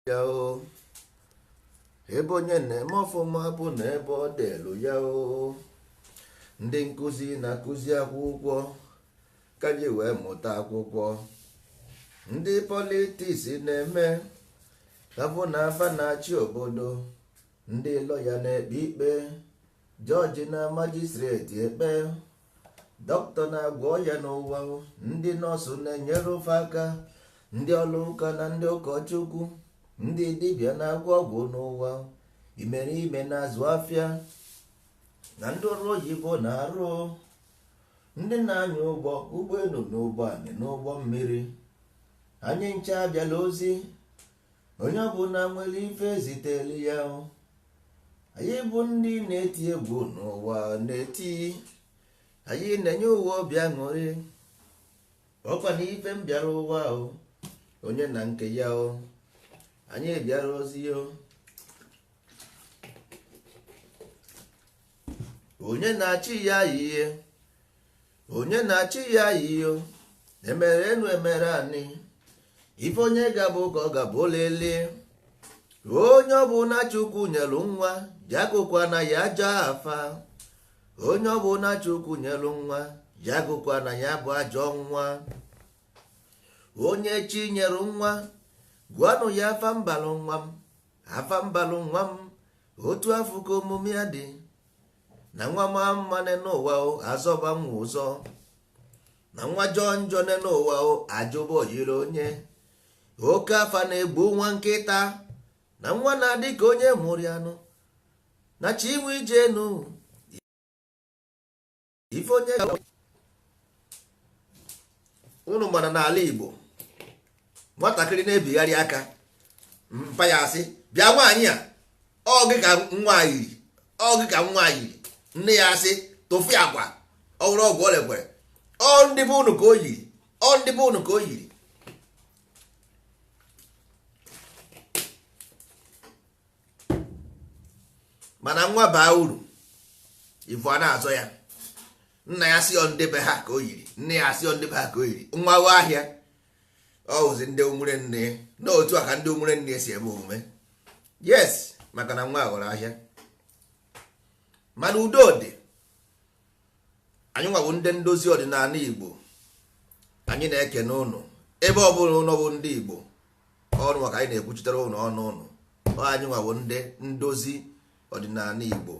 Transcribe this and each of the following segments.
ya o ebe onye na-eme ọfụma bụ na ebe ọ dịlụ ya o ndị nkụzi na-akụzi akwụkwọ ka ji wee mụta akwụkwọ ndị politiks na-eme abụ na afa na-achị obodo ndị lọya na-ekpe ikpe jọji na majistreti ekpe dọkịta na-agwọ ọya n'ụwa ndị nọọsụ na-enyere ofe aka ndị ọrụ ụka na ndị ụkọchukwu ndị dibịa na-agwọ ọgwụ n'ụwa ime na-azụ afịa na ndị ọrụ oyibo na-arụ ndị na-anya ụgbọelu na ụgbọ anyị n'ụgbọ mmiri anyị ncha abịala ozi onye ọbụla nwere ife zitere ya anyị bụ ndị na-eti egwu n'ụwa na-eti anyị na-enye ụwa obi aṅụrị ọkwa na ife m bịara ụwa onye na nke ya anyị bịara ozi onye na-achị ya ihe onye na-achị ya ihe emere enu emere anyị ife onye ga-abụ ka ọ ga-abụ lele onye ọbụla Chukwu nyelu nwa jakụkwa na ya aja afa onye ọbụla Chukwu nyelu nwa jakụkwa na ya bụ ajọ nwa onye chi nyelu nwa gwanụ ya afa mbalụ nwa m otu afọ ka omume ya dị na nwa maa mmane n'ụwa azọba nwa ụzọ na nwa jọọ njọ n'ụwa ajụba oyiri onye oke afa na-egbu nwa nkịta na nwa na-adị ka onye mụrụ anụ na chi inwe ije enu ife onye unu mana n'ala Igbo nwatakịrị na-ebigharị aka mpa ya asị bịa nwaanyị a ọ gị ka nwa yiri nne ya asị tụfụ akwa ọ wụrụ ọgwụ o lekwere ọ ndị bụ unu ka o yiri mana nwa baa uru ifu a na-azọ ya nna ya si ondebe ha ka o yiri nne ya si ondebe ha ka o yiri nwa wa ahịa ọwụzi ndị umure nne n'otu a ka ndị umure nne si eme omume yes maka na nwa ghọrọ ahịa mana udo dị anyị nwabụ ndị ndozi ọdịnala Igbo anyị na-ekene ụnụ ebe ọ bụla ụnọ bụ ndị Igbo ọnụ maka anyị na-ekwuchitere ụnụ ọnụ ụnụ anyị nwabụ ndị ndozi ọdịnala Igbo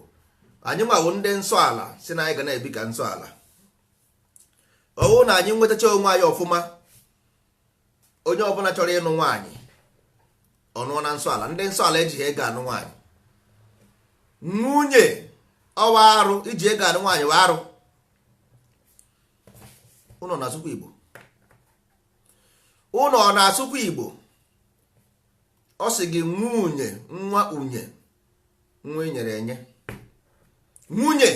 anyị nwabụ ndị nsọ ala si na anyị ga na-ebi ka nsọ ala ọwụ na anyị nwetacha onwe anyị ọfụma onye ọbụla chọrọ ịnụ nwaanyị ọnụọ na nsọ ala ndị nsọ ala ejighị ego anụ nwaanyị nwunye ọwa arụ iji ego anụ nwaanyị wa arụ ụnọ na-asụkwa Igbo ụnọ na-asụkwa Igbo ọ sị gị nwunye nwa unye nwa enyere enye nwunye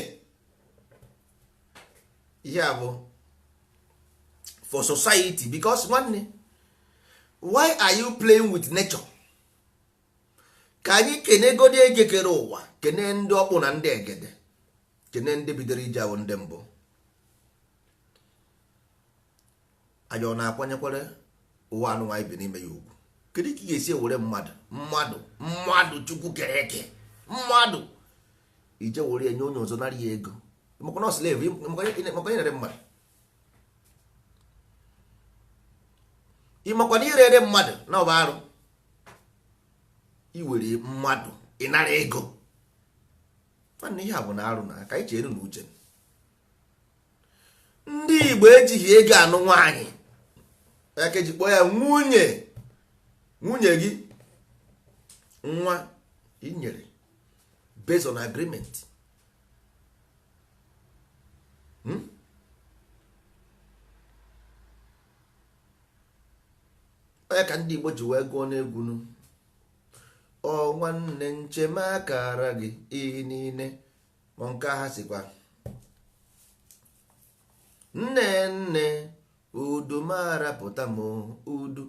ihe a bụ for society because nwanne why are you playing with nature ka anyị kene godi egekere ụwa kene ndị ọkpụ na ndị egede kene ndị bidoro ije awụ ndị mbụ anyị ọ na-akwanyekwere ụwa anụ anyị bi n'ime ya ugwu kedu ka ị ga-esi ewere mmadụ Chukwu kere eke mmadụ ije were enye onye ọzọ narị ya ego maka na slave maka nyere mmadụ ịmakwa na irere mmadụ na ọba arụ iwere mmadụ ịnara ego nwanne ihe a bụ na arụ na aka anyị chere na uche ndị Igbo ejighị ego anụ nwaanyị aka eji kpọọ ya nwunye gị nwa inyere based on agreement onye ka ndị Igbo ji wee gụọ n'egwu ọ nwanne nchemakara gị ihe niile ma nke ha sikwa nne udu marapụta m udu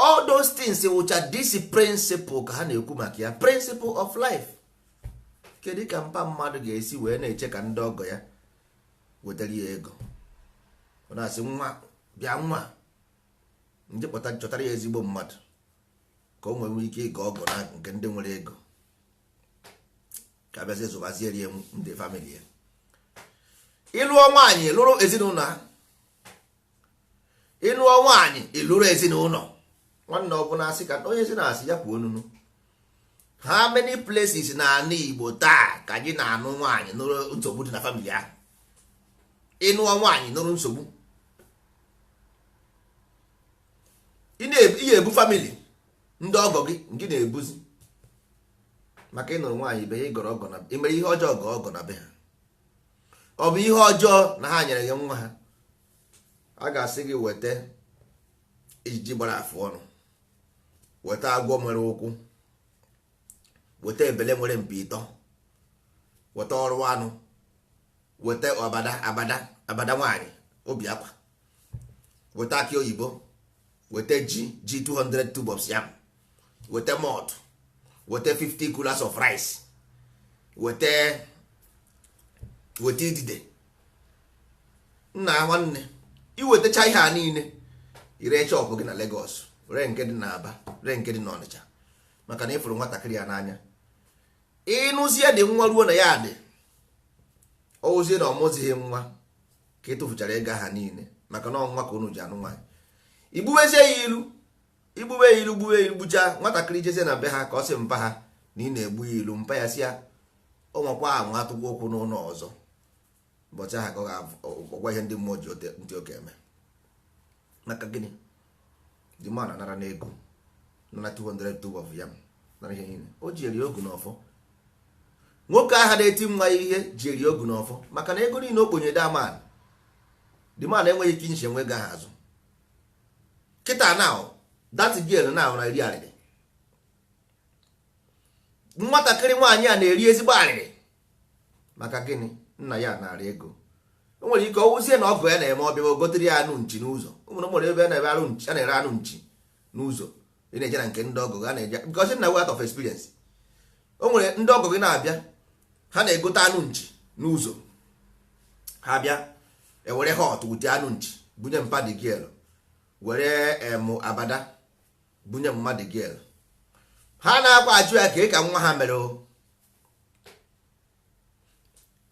all those things wụcha this principle ka ha na-ekwu maka ya principle of life kedu ka mpa mmadụ ga-esi wee na-eche ka ndị ọgọ ya wetara ya ego ọ na-asị nwa bịa nwa nje chọtara ya ezigbo mmadụ ka o nwere ike ịga ọgụ na nke ndị nwere ego ka bịazie zụbazie rie ndị famili ya. Ịlụọ nwaanyị lụrụ ezinụlọ ha, ịlụọ nwaanyị ịlụrụ ezinụlọ. Nwanne ọbụla asị ka onye si na-asị ya kwuo onunu. How many places na ala Igbo taa ka anyị na-anụ nwaanyị nụrụ nsogbu dị na famili ahụ? Ịnụọ nwaanyị nụrụ nsogbu, ị ebu famili ndị ọgọ gị nke na-ebuzi maka ịnụrụ nwaanyị be ya ịgọrọ ọgọ na imere ihe ọjọọ gọọ ọgọ na be ha. Ọ bụ ihe ọjọọ na ha nyere gị nwa ha, a ga-asị gị weta ijiji gbara afụ ọnụ, weta agwọ nwere ụkwụ, weta ebele nwere mpi ịtọ, weta ọrụ anụ, weta abada nwaanyị obi akwa, weta akị oyibo, weta ji 200 tube of yam, weta malt, weta 50 coolers of rice, weta idide. Nna nwanne iwetacha ihe a niile ire chọpụ gị na Lagos, ree nke dị na Aba, ree nke dị na Ọnịcha, maka na ịfụrụ nwatakịrị ya n'anya. Ịnụzie dị nwa ruo na ya dị ozie na ọmụzighị nwa ka ịtụfuchara ego ha niile maka na ọnwa ka unu ji anụ nwaanyị. Igbubezie ya ilu, igbube ya ilu, gbube ya ilu, gbucha nwatakịrị jezie na be ha ka ọ sị mpa ha na ị na-egbu ya ilu. Mpa ya si ya ọ nwakwa anwụ atụgwọ ụkwụ n'ụlọ ọzọ, ụbọchị ahụ ka ọ ga-agwa ihe ndị mmụọ ji ndị oge eme. Maka gịnị? Dị mma na nara n'ego nara 200 tube of yam nara ihe niile. O ji eri ogu n'ọfọ. Nwoke ahụ na-eti nwa ya ihe ji eri ogu n'ọfọ maka na ego niile o kponye daman. Dị mma na enweghị ike inche nwe ga ha azụ. Kịta now that girl now na eri arịrị. Nwatakịrị nwaanyị a na-eri ezigbo arịrị maka gịnị? Nna ya na-arị ego. O nwere ike ọwụzie na ọgụ ya na-eme ọbịa ogotere ya anụ nchi n'ụzọ. Ụmụrụ ebe a na-ere anụ nchi n'ụzọ, ị na-eje na nke ndị ọgọ ga na-eje because na way out of experience. O nwere ndị ọgọ gị na-abịa, ha na-egote anụ nchi n'ụzọ, ha bịa ewere hot wute anụ nchi bunye mmadụ gel, were abada bunye mmadụ gel. Ha na-akwa ajụ ya ka nwa ha mere o.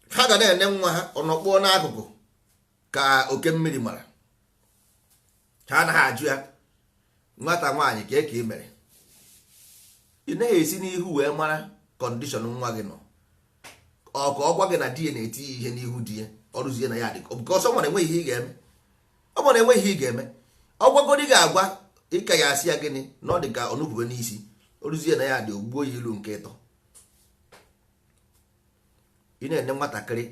Ha ga na-ene nwa ha ọnọkpụọ n'akụkụ ka oke mmiri mara. Ha anaghị ajụ ya nwata nwaanyị ka ị mere. Ị naghị esi n'ihu wee mara kọndishọn nwa gị nọ. Ọ ka ọ gwa gị na di ya na-eti ihe n'ihu di ya, ọrụzie na ya dị ka ọsọ nwere enweghị ihe ị ga-eme. Ọ nwere enweghị ihe ị ga-eme. Ọ gwagodi ga-agwa ịka ya asị ya gịnị na ọ dị ka ọnụpụbe n'isi, ọrụzie na ya dị ogbuo ya ilu nke ịtọ. Ị na-ene nwatakịrị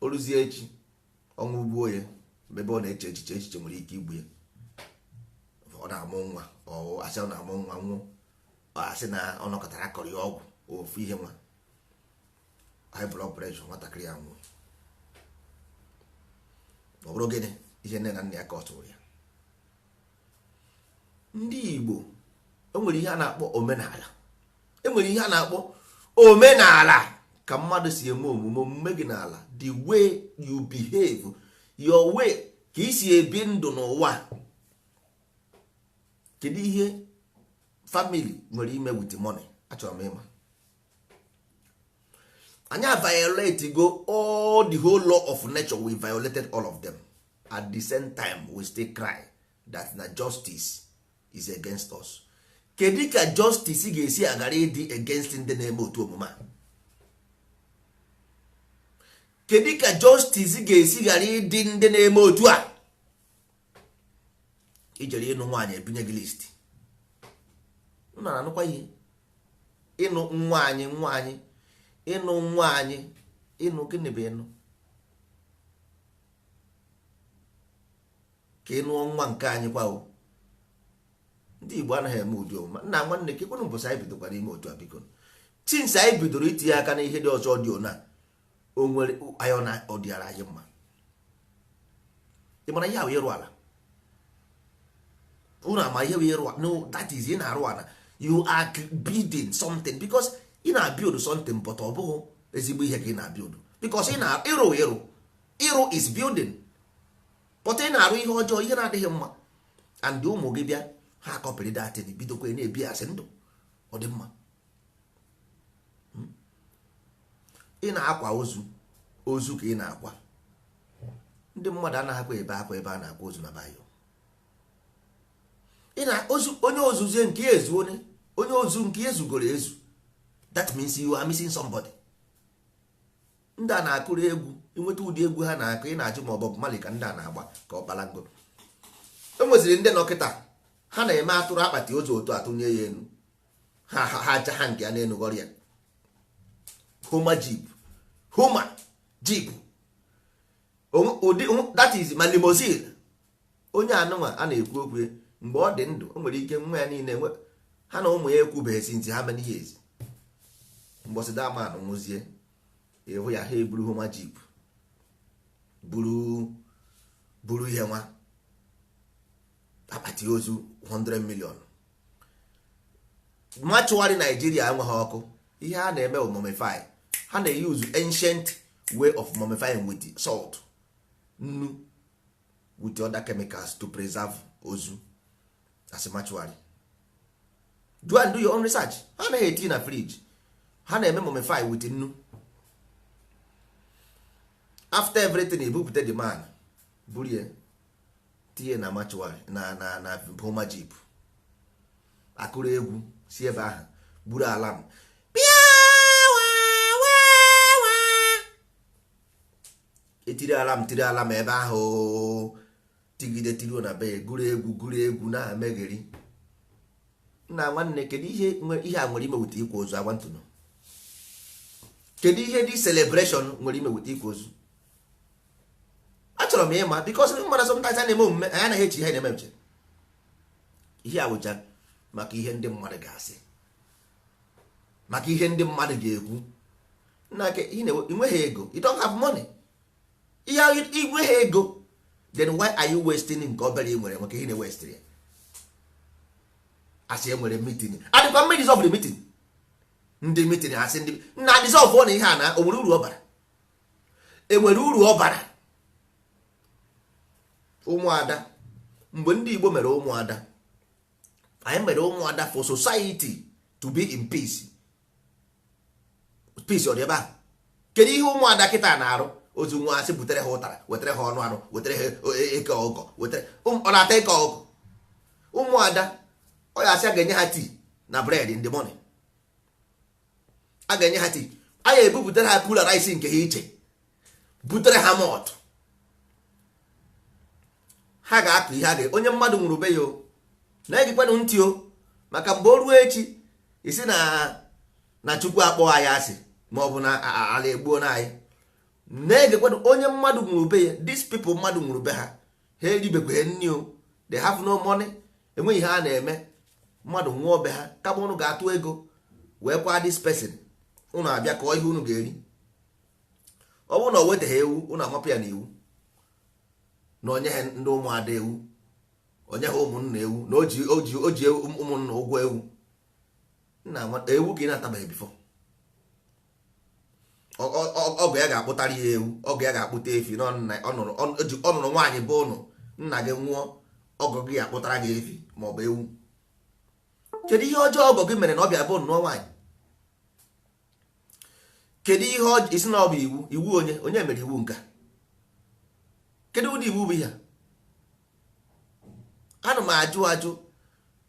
ọrụzie echi ọnwụ gbuo ya ebe ọ na-eche echiche nwere ike igbu ya. Ọ na-amụ nwa, ọ asị ọ na-amụ nwa nwụọ, asị na ọ nọkọtara akọrọ ya ọgwụ ofu ihe nwa high blood pressure, nwatakịrị ya nwụọ. Ọ bụrụ gịnị? Ihe nne na nna ya ka ọ tụrụ ya. Ndị Igbo enwere ihe a na-akpọ omenala. Enwere ihe a na-akpọ omenala ka mmadụ si eme omume gị n'ala, the way you behave, your way ka isi ebi ndụ n'ụwa. Kedu ihe family nwere ime with money? Achọrọ m ịma. Anya violate go all the whole law of nature. We violated all of them. At the same time we still cry that na justice is against us. Kedu ka justice ga-esi agara ịdị against ndị na-eme otu omume a? Kedu ka justice ga-esi gara ịdị ndị na-eme otu a? Ijere ịnụ nwaanyị ebinye gị list. Nna na-anụkwa ihe. Ịnụ nwaanyị ịnụ nwaanyị ịnụ gịnị bụ ịnụ? Ka ịnụ nwa nke anyị kwa o. Ndị Igbo anaghị eme ụdị omume. Nna nwanne ka ekwenụ mbọsị anyị bidokwara ime otu a biko. Since anyị bidoro itinye aka na ihe dị ọzọ dị ona, o nwere ayọna ọdịara anyị mma. Ị mara ihe ahụ ịrụ ala? Unu ama ihe ịrụ ala? No, that is ị na-arụ ala. You are building something because ị na-build something but ọ bụghị ezigbo ihe ka ị na-build because ị ịrụ is building but ị na-arụ ihe ọjọọ, ihe na-adịghị mma, and ụmụ gị bịa ha kọpịrị datin bidokwa na-ebi asị ndụ ọ dị mma. Ị na-akwa ozu ka ị na-akwa. Ndị mmadụ anaghịkwa ebe akwa ebe a na-akwa ozu na bayo. Onye ozuzie nke ya ezu onye ozu nke ya ezugoro ezu, that means you are missing somebody. Ndị a na-akụrụ egwu, inweta ụdị egwu ha na-akụ, ị na-ajụ ma ọ bụ mali ka ndị a na-agba ka ọ kpalango. E nweziri ndị nọkịta ha na-eme atụrụ akpati ozu otu atụnye ya enu, ha aja ha nke ya n'enu ghọrọ ya homa jeep ụdị that is ma limousine. Onye anụnwa a na-ekwu okwu mgbe ọ dị ndụ, o nwere ike nwa ya niile ha na ụmụ ya ekwubeghị sinti ha many years. Mgbọsị daman nwụzie, ịhụ ya ha eburu homa jeep buru ihe nwa akpati ozu 100 million. Machụwarị Naijiria enweghị ọkụ. Ihe ha na-eme bụ mummify. Ha na-use ancient way of mummifying with salt, nnu, with other chemicals to preserve ozu as a mortuary. Do and do your own research. Ha na-eti na fridge. Ha na-eme mummify with nnu. After everything, ebupụta the man, burie, tinye na mortuary na homa jeep. Akụrụ egwu si ebe ahụ buru alarm, etiri alarm ebe ahụ, tigide tiruo na be gụrụ egwu na-emegheri. Nna nwanne, kedu ihe a nwere ime wute ikwa ozu? I want to know. Kedu ihe dị celebration nwere ime wute ikwa ozu? Achọrọ m ịma, because mmadụ sometimes a na-eme omume anyị anaghị echi ihe na-eme mche. Ihe awụcha maka ihe ndị mmadụ ga-asị, maka ihe ndị mmadụ ga-ekwu. Nna ke inweghị ego, you don't have money. Ihe inweghị ego, then why are you wasting nke obere nwere maka ihe na-westri ya? Asị enwere meeting, adịkwa mma dissolve the meeting. Ndị meeting asị ndị na dissolve na ihe a na onwere uru ọbara. Enwere uru ọbara. Ụmụada, mgbe ndị Igbo mere ụmụada, anyị mere ụmụada for society to be in peace. Peace ọ dị ebe ahụ. Kedu ihe ụmụada kịta na-arụ? Ozu nwa asị butere ha ụtara, wetere ha ọnụ anụ, wetere ha eke ọgọ, wetere ọ na-ata eke ọgọ. Ụmụada ọ ya asị a ga-enye ha tii na bread in the morning. A ga-enye ha tii. A ya ebubutere ha pula rice nke ha iche, butere ha mọt. Ha ga-akụ ihe a ga onye mmadụ nwụrụ be ya o na-egikwanụ ntị o, maka mgbe o ruo echi isi na Chukwu akpọ anyị asị ma ọ bụ na ala egbuo na anyị. Na-egekwanụ onye mmadụ nwụrụ be ya. These people mmadụ nwụrụ be ha eribekwe nni o, they have no money, enweghị ihe a na-eme. Mmadụ nwụọ be ha, kama ụnụ ga-atụ ego wee kwa this person, ụnụ abịa kọọ ihe ụnụ ga-eri. Ọ bụrụ na o wetaghị ewu, ụnụ amapụ ya na iwu na onye ha ndị ụmụada ewu, onye ha ụmụnna ewu, na o ji ụmụnna ụgwọ ewu. Nna ewu ka ị na-atabeghị bifo. Ọgụ ya ga-akpụtara ya ewu, ọgụ ya ga-akpụta efi, ọ nụrụ nwaanyị bụ ụnụ, nna gị nwụọ, ọgụ gị akpụtara gị efi maọbụ ewu. Kedu ihe ọjọọ ọgụ gị mere na ọ bịa bụ nnụọ nwaanyị? Kedu ihe isi na ọ bụ iwu onye mere iwu nka? Kedu ụdị iwu bụ ihe? Ana m ajụ,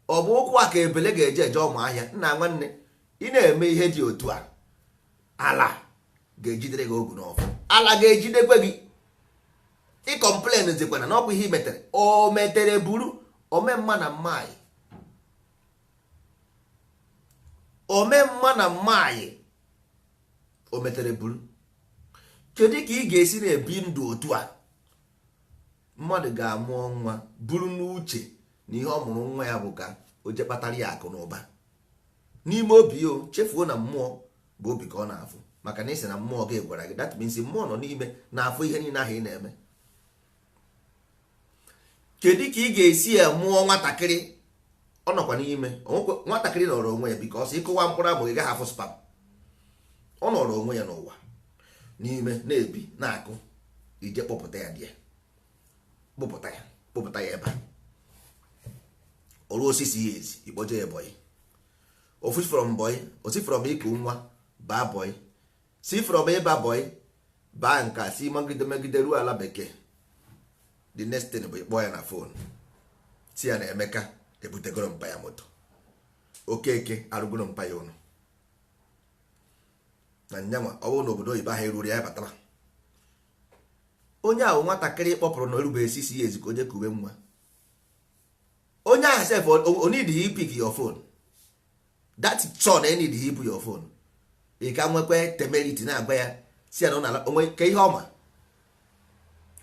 ọ bụ ụkwụ a ka ebele ga-eje ọmụ ahịa? Nna nwanne, ị na-eme ihe dị otu a, ala ga-ejidere gị ogu n'ọfụ. Ala ga-ejidekwe gị. Ị kọmplen zikwana na ọ bụ ihe i metere. O metere buru ome mma na mmaanyị. Ome mma na mmaanyị o metere buru. Kedu ka ị ga-esi na-ebi ndụ otu a? Mmadụ ga-amụọ nwa buru n'uche na ihe ọ mụrụ nwa ya bụ ka o je kpatara ya akụ na ụba. N'ime obi o chefuo na mmụọ bụ obi ka ọ na-afụ, maka na isi na mmụọ gị gwara gị, that means mmụọ nọ n'ime na-afụ ihe niile ahụ ị na-eme. Kedu ka ị ga-esi ya mụọ nwatakịrị ọ nọkwa n'ime? Nwatakịrị nọrọ onwe ya, because ịkụwa mkpụrụ amụ ị gaghị afụ spam. Ọ nọrọ onwe ya n'ụwa n'ime na-ebi na-akụ, ije kpọpụta ya dị ya, kpọpụta ya ebe a. Ọrụ osisi ya ezi ikpoje ya Ebonyi, ofu from boy osi from iku nwa baa boy si from ịba boy baa nka si megide ruo ala bekee. The next thing bụ ịkpọ ya na phone si ya na Emeka ebutegoro mpa ya moto, Okeke arụgoro mpa ya ụnụ na nyanwa ọwụ n'obodo oyibo ahụ eruru ya batara. Onye ahụ nwatakịrị kpọpụrụ na erube esisi ya eziko onye kube nwa. Onye ahụ sef o need he pick your phone. That son need he pick your phone. Ị ka nwekwe temerity na-agba ya si ya na ụnala onwe ke ihe ọma.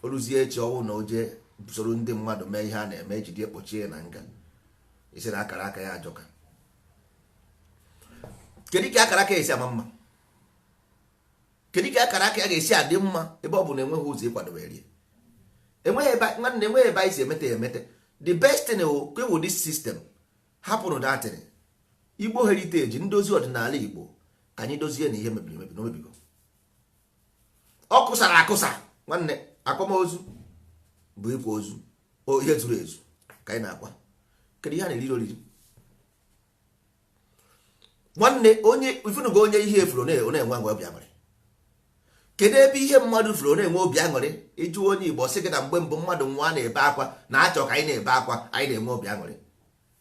Oluzie echi ọwụ na oje soro ndị mmadụ mee ihe a na-eme ejide ekpochie na nga. Isi na akara aka ya ajọka. Kedu ka akara aka esi ama mma? Kedu ka akara aka ya ga-esi adị mma ebe ọ bụ na enweghị ụzọ ịkwadobere? Enweghị ebe anyị si emete. The best thing is this system. Hapụrụ datịrị. Igbo heritage, ndozi ọdịnala Igbo ka anyị dozie na ihe mebiri emebi n'omebigo. Ọ kụsara akụsa nwanne akwamozu bụ ịkwa ozu ihe zuru ezu ka anyị na-akwa. Kedu ihe a na-eriri oriri? Nwanne onye ifunugo onye ihe efuru na-enwe ngwa obi aṅụrị. Kedu ebe ihe mmadụ furu na-enwe obi aṅụrị? Ịjụ onye Igbo sị gị na mgbe mbụ mmadụ nwa na-ebe akwa na-achọ ka anyị na-ebe akwa anyị na-enwe obi aṅụrị.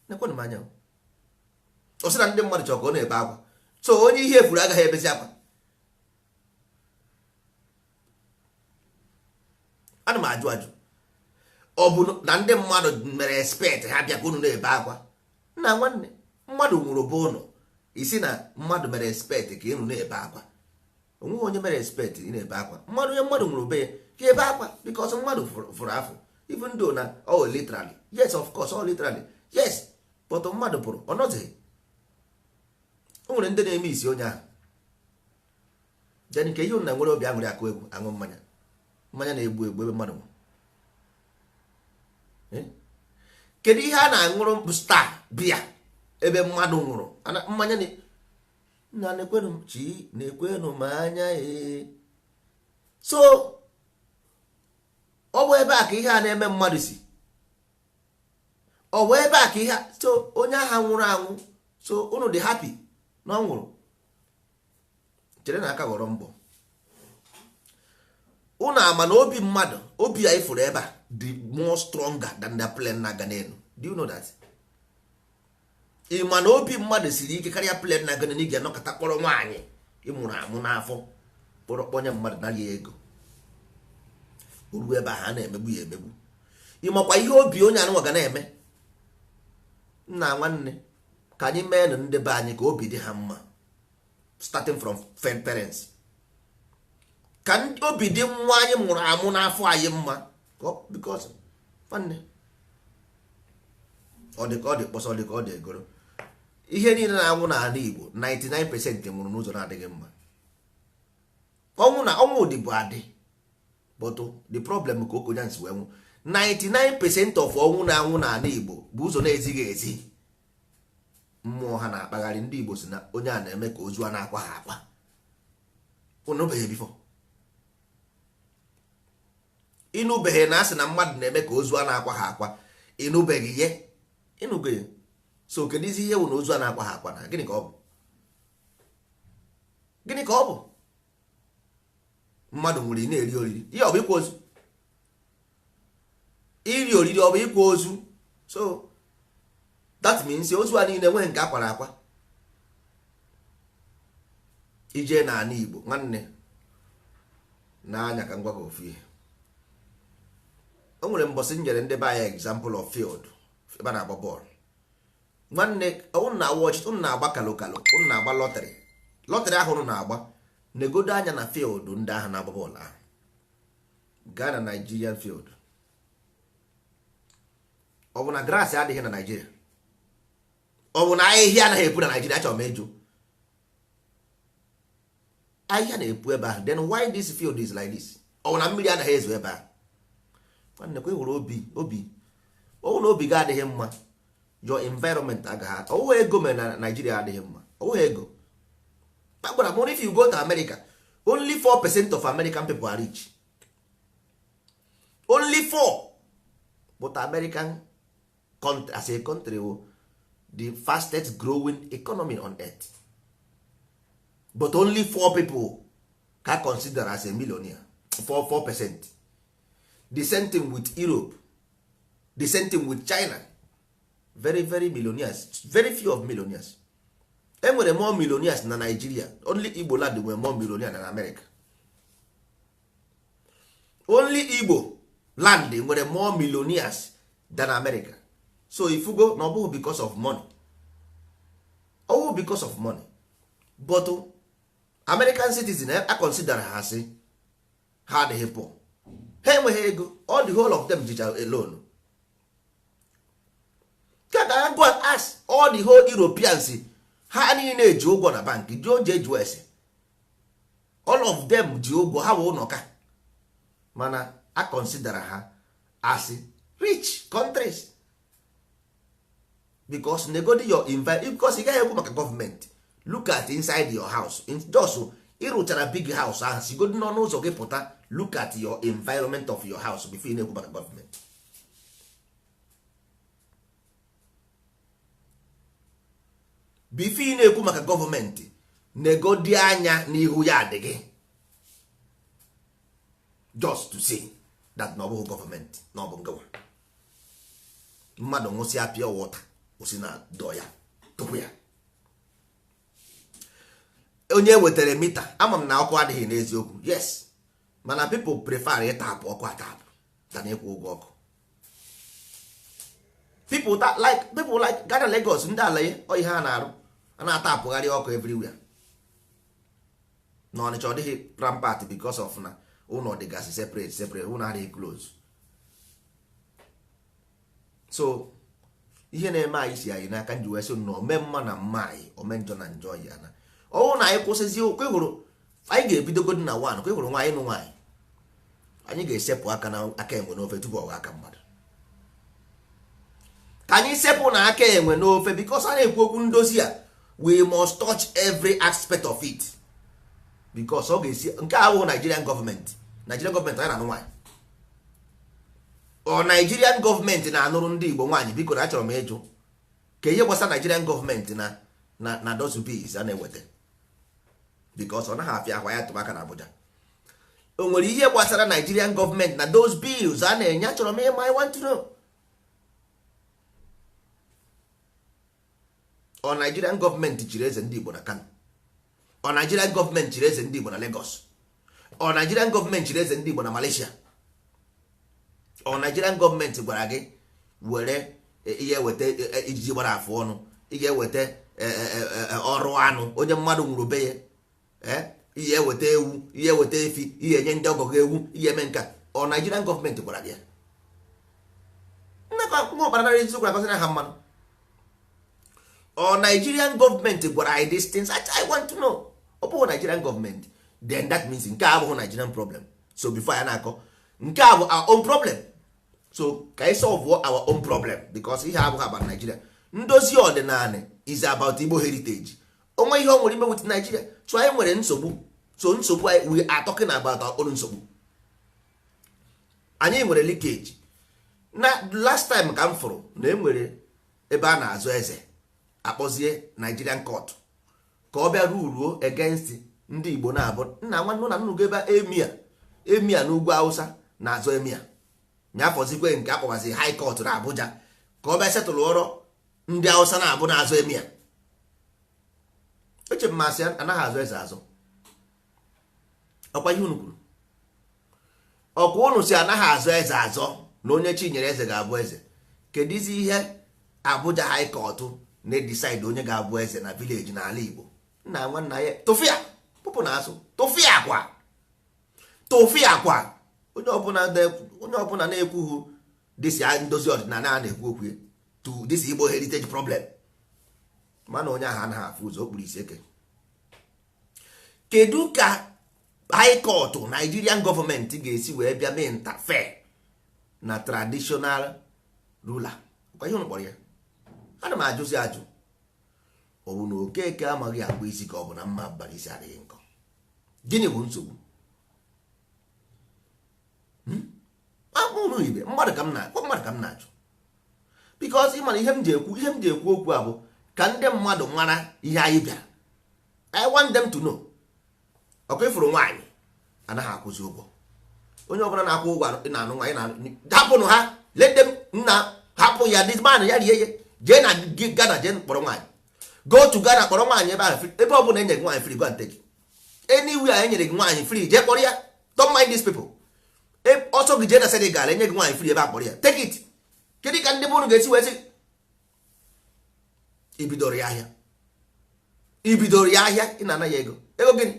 Nekwenụ m anya ọ sị na ndị mmadụ chọrọ ka ọ na-ebe akwa, so onye ihe efuru agaghị ebezi akwa. Ana m ajụ ọ bụ na ndị mmadụ mere expect ha bịa ka unu na-ebe akwa? Nna nwanne mmadụ nwụrụ bụ ụnụ isi na mmadụ mere expect ka unu na-ebe akwa. Onweghị onye mere expect ị na-ebe akwa. Onye mmadụ nwụrụ be ya ka ebe akwa because mmadụ fụrụ afọ. Even though na literally, yes of course literally, yes, but mmadụ pụrụ ọ nọzighị. O nwere ndị na-eme isi onye ahụ jeni ka ihe ụnụ na nwere obi aṅụrị akụ egwu aṅụ mmanya na-egbu egbu ebe mmadụ nwụrụ. Kedu ihe a na-aṅụrụ bụ star biya ebe mmadụ nwụrụ mmanya na na-ekwenụ m chi na-ekwenụ m anya so ọ bụ ebe a ka ihe a na-eme mmadụ si. Ọ bụ ebe a ka ihe so onye agha nwụrụ anwụ so unu dị happy na ọ nwụrụ. Chere na aka ghọrọ mbọ unu ama na obi mmadụ obi ya ifuru ebe a dị more stronger than the plane na-aga n'elu. Do you know that? Ị ma na obi mmadụ siri ike karịa plane na-aga n'elu. Ị ga-anọkọta kpọrọ nwaanyị ịmụrụ amụ n'afọ kpọrọ kpọnye mmadụ naghị ego oru ebe a na-emegbu ya emegbu. Ị makwa ihe obi onye anụnwa ga na-eme? Nna nwanne ka anyị mee na ndị be anyị ka obi dị ha mma starting from parents. Ka obi dị nwa anyị mụrụ amụ n'afọ anyị mma because nwanne ọ dị ka ọ dị kpọsọ dị ka ọ dị egoro. Ihe niile na-anwụ n'ala Igbo 99% nwụrụ n'ụzọ na-adịghị mma. Ọnwụ dị bụ adị but the problem ka okenye nsi wee nwụ 99% of ọnwụ na-anwụ n'ala Igbo bụ ụzọ na-ezighị ezi. Mmụọ ha na-akpagharị. Ndị Igbo si na onye a na-eme ka ozu a na-akwa ha akwa. Ụnụbeghị bifo ịnụbeghị na asị na mmadụ na-eme ka ozu a na-akwa ha akwa. Ịnụbeghị ihe ịnụgo ya. So kedụzi ihe wụ na ozu a na-akwa ha akwa na gịnị ka ọ bụ? Gịnị ka ọ bụ? Mmadụ nwere na-eri oriri ihe ọ bụ ịkwa ozu? Iri oriri ọ bụ ịkwa ozu? So that means ozu a niile enweghị nke akwara akwa. Ije na ana Igbo nwanne n'anya ka ngwa ka ofu ihe. O nwere mbọsị nyere ndị be anyị example of field ebe a na-agba bọọlụ. Nwanne ụnụ na-watch ụnụ na-agba kalokalo ụnụ na-agba lọtrị ahụ ụnụ na-agba negodo anya na field ndị ahụ na-agba bọọlụ ahụ. Gaa na Nigerian field. Ọ bụ na grass adịghị na Nigeria? Ọ bụ na ahịhịa anaghị epu na Nigeria? Achọrọ m ịjụ. Ahịhịa na-epu ebe ahụ, then why this field is like this? Ọ bụ na mmiri anaghị ezo ebe ahụ? Nwanne kwa hụrụ obi ọwụ na obi ga adịghị mma your environment agaghị. Ọwụ ego mere na Nigeria adịghị mma. Ọwụ ego. Agwara m if you go to America, only 4% of American people are rich. Only 4. But American country as a country the fastest growing economy on earth, but only 4 people can consider as a millionaire, 4%. The same thing with Europe, the same thing with China. Very millionaires, very few of millionaires. Enwere more millionaires na Nigeria. Only Igbo land nwere more millionaires than America. Only Igbo land nwere more millionaires than America. So if you go, no bụ because of money, all because of money. But American citizen I consider ha si ha adịghị poor, ha enweghị ego. All the whole of them jicha alone. Ka go and ask all the whole Europeans, ha niile eji ụgwọ na bank, ji oje eju ese, all of them ji ụgwọ, ha wụ ụnọka, mana I consider ha as rich countries because negodi your environment, because ị gaghị ekwu maka government. Look at inside your house, just ịrụchara big house ahụ, sigodi n'ọnụ ụzọ gị pụta, look at your environment of your house before ị na-ekwu maka government. Before ị na-ekwu maka gọọmenti, negodi anya n'ihu ya adịghị, just to say that na ọ bụghị gọọmenti, na ọ bụ ngewa mmadụ nwụsị apịa wọta osi na dọ ya tupu ya. Onye wetara mita, ama m na ọkụ adịghị n'eziokwu, yes, mana people prefer ịtapụ ọkụ atapụ than ịkwụ ụgwọ ọkụ. People like Ghana, Lagos, ndị ala ya ọ ihe a na-arụ, a na-atapụgharị ọkụ everywhere. Na Ọnịcha ọ dịghị rampart because of na ụlọ dịgasị separate, ụlọ adịghị close. So ihe na-eme anyị si anyị n'aka nji wee sị na ome mma na mma anyị, ome njọ na njọ ya na ọnwụ na anyị kwụsịzi okwu. Ịhụrụ anyị ga-ebidogodi na 1 ka ịhụrụ nwaanyị nụ nwaanyị, anyị ga-esepụ aka na aka enwe n'ofe tupu ọwa aka mmadụ. Ka anyị sepụ na aka enwe n'ofe, because a na-ekwu okwu ndozi a, we must touch every aspect of it, because ọ ga-esi nke ahụ Nigerian government anyị na-anụ nwaanyị, ọ Nigerian gọọmenti na-anụrụ ndị Igbo nwaanyị. Biko na achọrọ m ịjụ ka ihe gbasara Nigerian gọọmenti na those bills a na-eweta, because ọ naghị afịa akwa ya tụmaka na Abuja. O nwere ihe gbasara Nigerian gọọmenti na those bills a na-enye? Achọrọ m ịma, I want to know. Ọ Nigerian gọọmenti chiri eze ndị Igbo na Kano? Ọ Nigerian gọọmenti chiri eze ndị Igbo na Lagos? Ọ Nigerian gọọmenti chiri eze ndị Igbo na Malaysia? Ọ Nigerian gọọmenti gwara gị were ihe weta ijiji gbara afụ ọnụ, ị ga-eweta ọrụ anụ, onye mmadụ nwụrụ be ya, ihe eweta ewu, ihe eweta efi, ihe enye ndị ọgọ gị ewu, ihe eme nka. Ọ Nigerian gọọmenti gwara gị ya? Ha mmanụ. Ọ Nigerian gọọmenti gwara anyị these things? I want to know. Ọ bụghị Nigerian gọọmenti, then that means nke a abụghị Nigerian problem. So before ya na-akọ nke a bụ our own problem, so ka anyị solve our own problem, because ihe abụghị about Nigeria. Ndozi ọdịnala is about Igbo heritage. Onwe ihe ọ nwere ime with Nigeria, so anyị nwere nsogbu. So nsogbu we are talking about our own nsogbu. Anyị nwere leakage. Na last time ka m fụrụ na enwere ebe a na-azụ eze, akpọzie Nigerian court ka ọ bịa ruo against ndị Igbo na-abụ nna nwanne na nnụgo ebe emia n'ugwu Hausa na-azọ emia, nyafọzikwe nke akpọbazi high court na Abuja ka ọ bịa setụlụ ọrụ ndị Hausa na-abụ na-azọ emia. Eche mmasị anaghị azụ eze azụ, ọkwa ihe unu kwuru. Ọkwa unu si anaghị azụ eze azọ na onye chi nyere eze ga-abụ eze. Kedizi ihe Abuja high court na-decide onye ga-abụ eze na village n'ala Igbo? Nna nwanna ya tụfịa pụpụ na asụ, tụfịa akwa. Onye ọbụla na-ekwughị disi ndozi ọdịnala a na-ekwu okwu to this Igbo heritage problem, mana onye ahụ anaghị afụ ụzọ, okpuru isi eke. Kedu ka high court Nigerian gọọmenti ga-esi wee bịa mee interfere na traditional ruler? Kwa ihe unu kpọrọ ya? Ana m ajụzi ajụ, ọ bụ na Okeke amaghị akpụ isi ka ọ bụ na mma abalị isi adịghị nkọ? Gịnị bụ nsogbu? Ụmụ ibe mmadụ ka m na-ajụ, because ị mara ihe m ji ekwu okwu a bụ ka ndị mmadụ mara ihe anyị bịara. I want them to know. ọkụ ifuru nwaanyị anaghị akwụzi ụgwọ. onye ọbụla na-akwụ ụgwọ na-anụ nwaanyị hapụnụ ha, let them na hapụ ya, this man ya rie ye, jee na Ghana jee kpọrọ nwaanyị, go to Ghana kpọrọ nwaanyị ebe ahụ, ebe ọ bụla enye gị nwaanyị free, go and take it. Anywhere enyere gị nwaanyị free, jee kpọrọ ya, don't mind these people. ọsọ gị jee na Senegal enye gị nwaanyị free ebe a kpọrọ ya, take it. Kedu ka ndị bụrụ ga-esi wee sị ibidoro ya ahịa ị na-ana ya ego gịnị?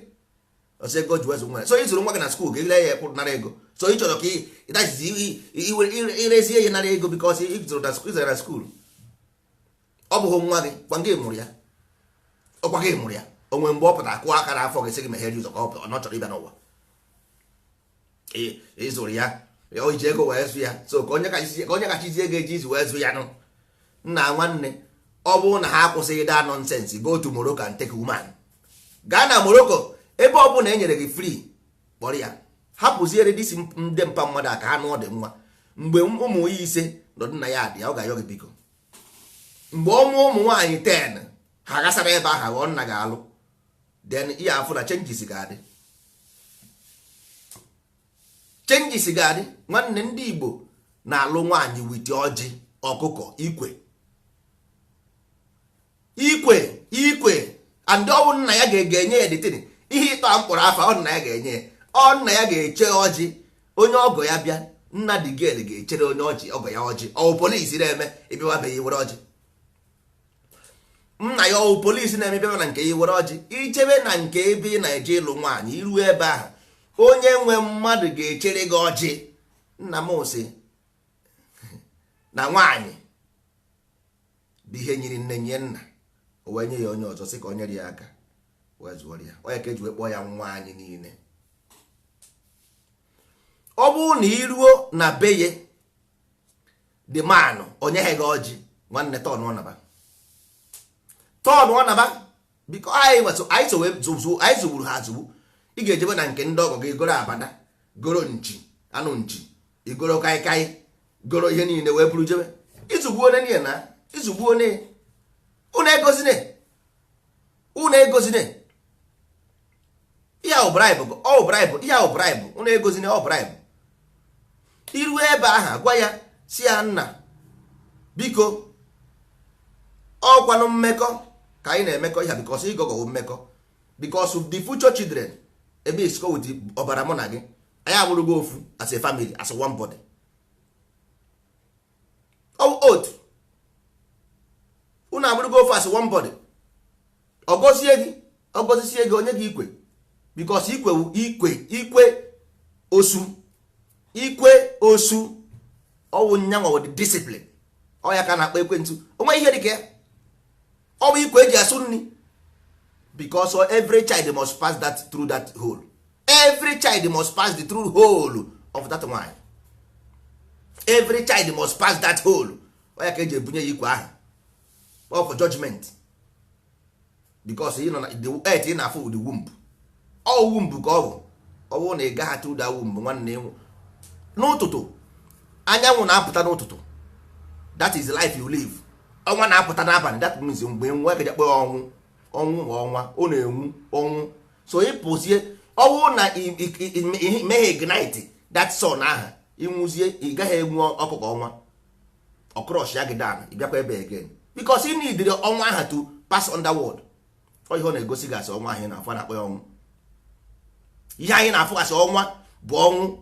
ọsọ ego ji wezu nwa, so ị zụrụ nwa gị na skuul ka ile ya kwụrụ nara ego, so ị chọrọ ka irezie ya nara ego bikos ị zụrụ na skuul. ọ bụghị nwa gị, kwa gị mụrụ ya, ọkwa gị mụrụ ya. onwe mgbe ọ pụtara kụọ aka n'afọ gị sị gị meghere ụzọ ka ọ chọrọ ịbịa n'ụwa, ị zụrụ ya, o ji ego wee zụ ya, so ka onye kachizie ego eji izi wee zụ ya nụ. nna nwanne, ọ bụrụ na ha akwụsịghị daa nọnsensị, go to Morocco and take woman. gaa na Morocco, ebe ọ bụla e nyere gị free kpọrọ ya, hapụziere disi ndị mpa mmadụ aka ha nụọ dị nwa. mgbe ụmụ ya ise nọdụ na ya dị ya, ọ ga-ayọ gị biko. mgbe ọ mụọ ụmụ nwaanyị 10 ha gasara ebe ahụ ghọọ nna ga-alụ, then ihe afụ na chenjis ga-adị. chenjis ga-adị nwanne. ndị Igbo na-alụ nwaanyị witi ọjị, ọkụkọ, ikwe and ọwụ nna ya ga-enye ya detin ihe ịtọ mkpọrọ afa, ọ nna ya ga-enye ya, ọ nna ya ga-eche ọjị. onye ọgọ ya bịa, nna dị gel ga-echere onye ọgọ ya ọjị. ọwụ polisi na-eme ịbịawabeghị were ọjị, nna ya ọwụ polisi na-eme na nke ya were ọjị. ichebe na nke ebe ị na-eje ịlụ nwaanyị, iru ebe ahụ onye nwe mmadụ ga-echere gị ọjị. nna m sị na nwaanyị bụ ihe nyiri nne nye nna, o wee nye ya onye ọzọ sị ka o nyere ya aka wee zụọrọ ya. onye ka eji wee kpọọ ya nwa anyị niile. ọ bụrụ na iruo na be ye dị manụ onye ha gị ọjị, nwanne tọn ọ naba biko anyị zụgburu ha azụgbu. ị ga-ejebe na nke ndị ọgọ gị, goro abada, goro nchi, anụ nchi, igoro kaikai, goro ihe niile wee buru jebe. izugbu one niile na izugbu one unu egozine ihe ahụ bribe, ihe ahụ bribe, unu egozine, ọ bribe. iru ebe ahụ gwa ya si ya, nna biko ọkwanụ mmekọ ka anyị na-emekọ ihe bikos ịgọgọ mmekọ, bikos of the future children. ebe isko with ọbara mụ na gị, anyị abụrụgo ofu as a family, as one body. otu unu abụrụgo ofu as one body. ọgọzisie gị onye gị ikwe, bikos ikwe osu ọwụ nyanwa with discipline. ọ ya ka na-akpa ekwentị, onwe ihe dị ka ya. ọ bụ ikwe eji asụ nri, because every child must pass that through that hole. Every child must pass the through hole of that wine. Every child must pass that hole. ọ ya ka eji ebunye ya ikwe ahụ for judgment, because you know the earth ị na-afụ with the womb. ọ womb ka ọ bụ na ị gaghị through that womb nwanne enwe. n'ụtụtụ anyanwụ na-apụta n'ụtụtụ, that is life you live. ọnwa na-apụta n'abalị, that means mgbe nwa ga ekpe ọnwụ ma ọnwa ọ na-enwu ọnwụ. so ịpụzie ọnwụ na imeghe ignite that sun aha, ịnwụzie ị gaghị enwu ọkụkọ ọnwa, ọkrosh ya gị dan, ị bịakwa ebe again, because ị nidiri ọnwa aha to pass underworld. ihe ọ na-egosi gasị ọnwa ahụ na-afụ na-akpọ ya ọnwụ. ihe anyị na-afụ gasị ọnwa bụ ọnwụ,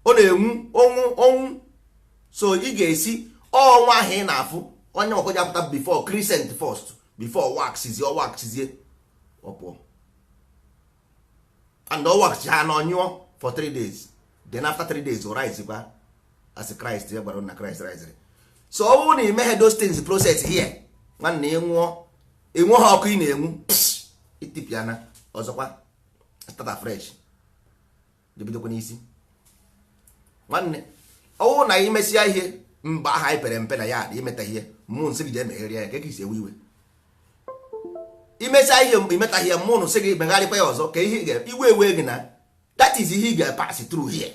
ọ na-enwu ọnwụ. so ị ga-esi ọnwa ahụ ị na-afụ onye ọkọja apụta before crescent first, before waxzie ọpụọ, and ọ wax ha na onyụọ for 3 days, then after 3 days o rise kwa as Christ ya gbara na Christ rise. so ọ bụrụ na imeghe those things process here, nwanne enwe ha ọkụ ị na-enwu, itipiana ọzọkwa start fresh, jebidokwa n'isi nwanne. ọ bụrụ na imesịa ihe mgbe aha anyị pere mpe na ya adị imeta ihe, mmụọ nsị gị je emeghere ya ka isi ewe iwe. imesịa ihe imeta ihe, mmụọ nsị gị megharịkwa ya ọzọ ka ihe iwe ewe gị na that is ihe ị ga-pass through here.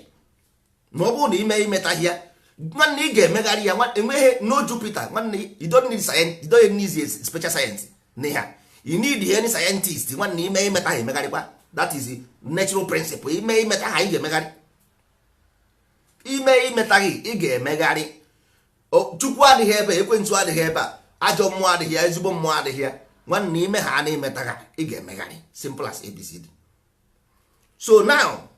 na ọ bụrụ na imeta ihe nwanne ị ga-emegharị ya. Enweghị no Jupiter nwanne, you don't need science, you don't need special science na ya. You need any scientist nwanne, ime imeta ha emegharịkwa. That is natural principle. Ime imeta ha ị ga-emegharị. Ime imetaghị ị ga-emegharị. Chukwu adịghị ebe, ekwentị adịghị ebe a, ajọ mmụọ adịghị ya, ezigbo mmụọ adịghị ya. Nwanne ime ha na imetaghị ị ga-emegharị. Simple as ABCD. So now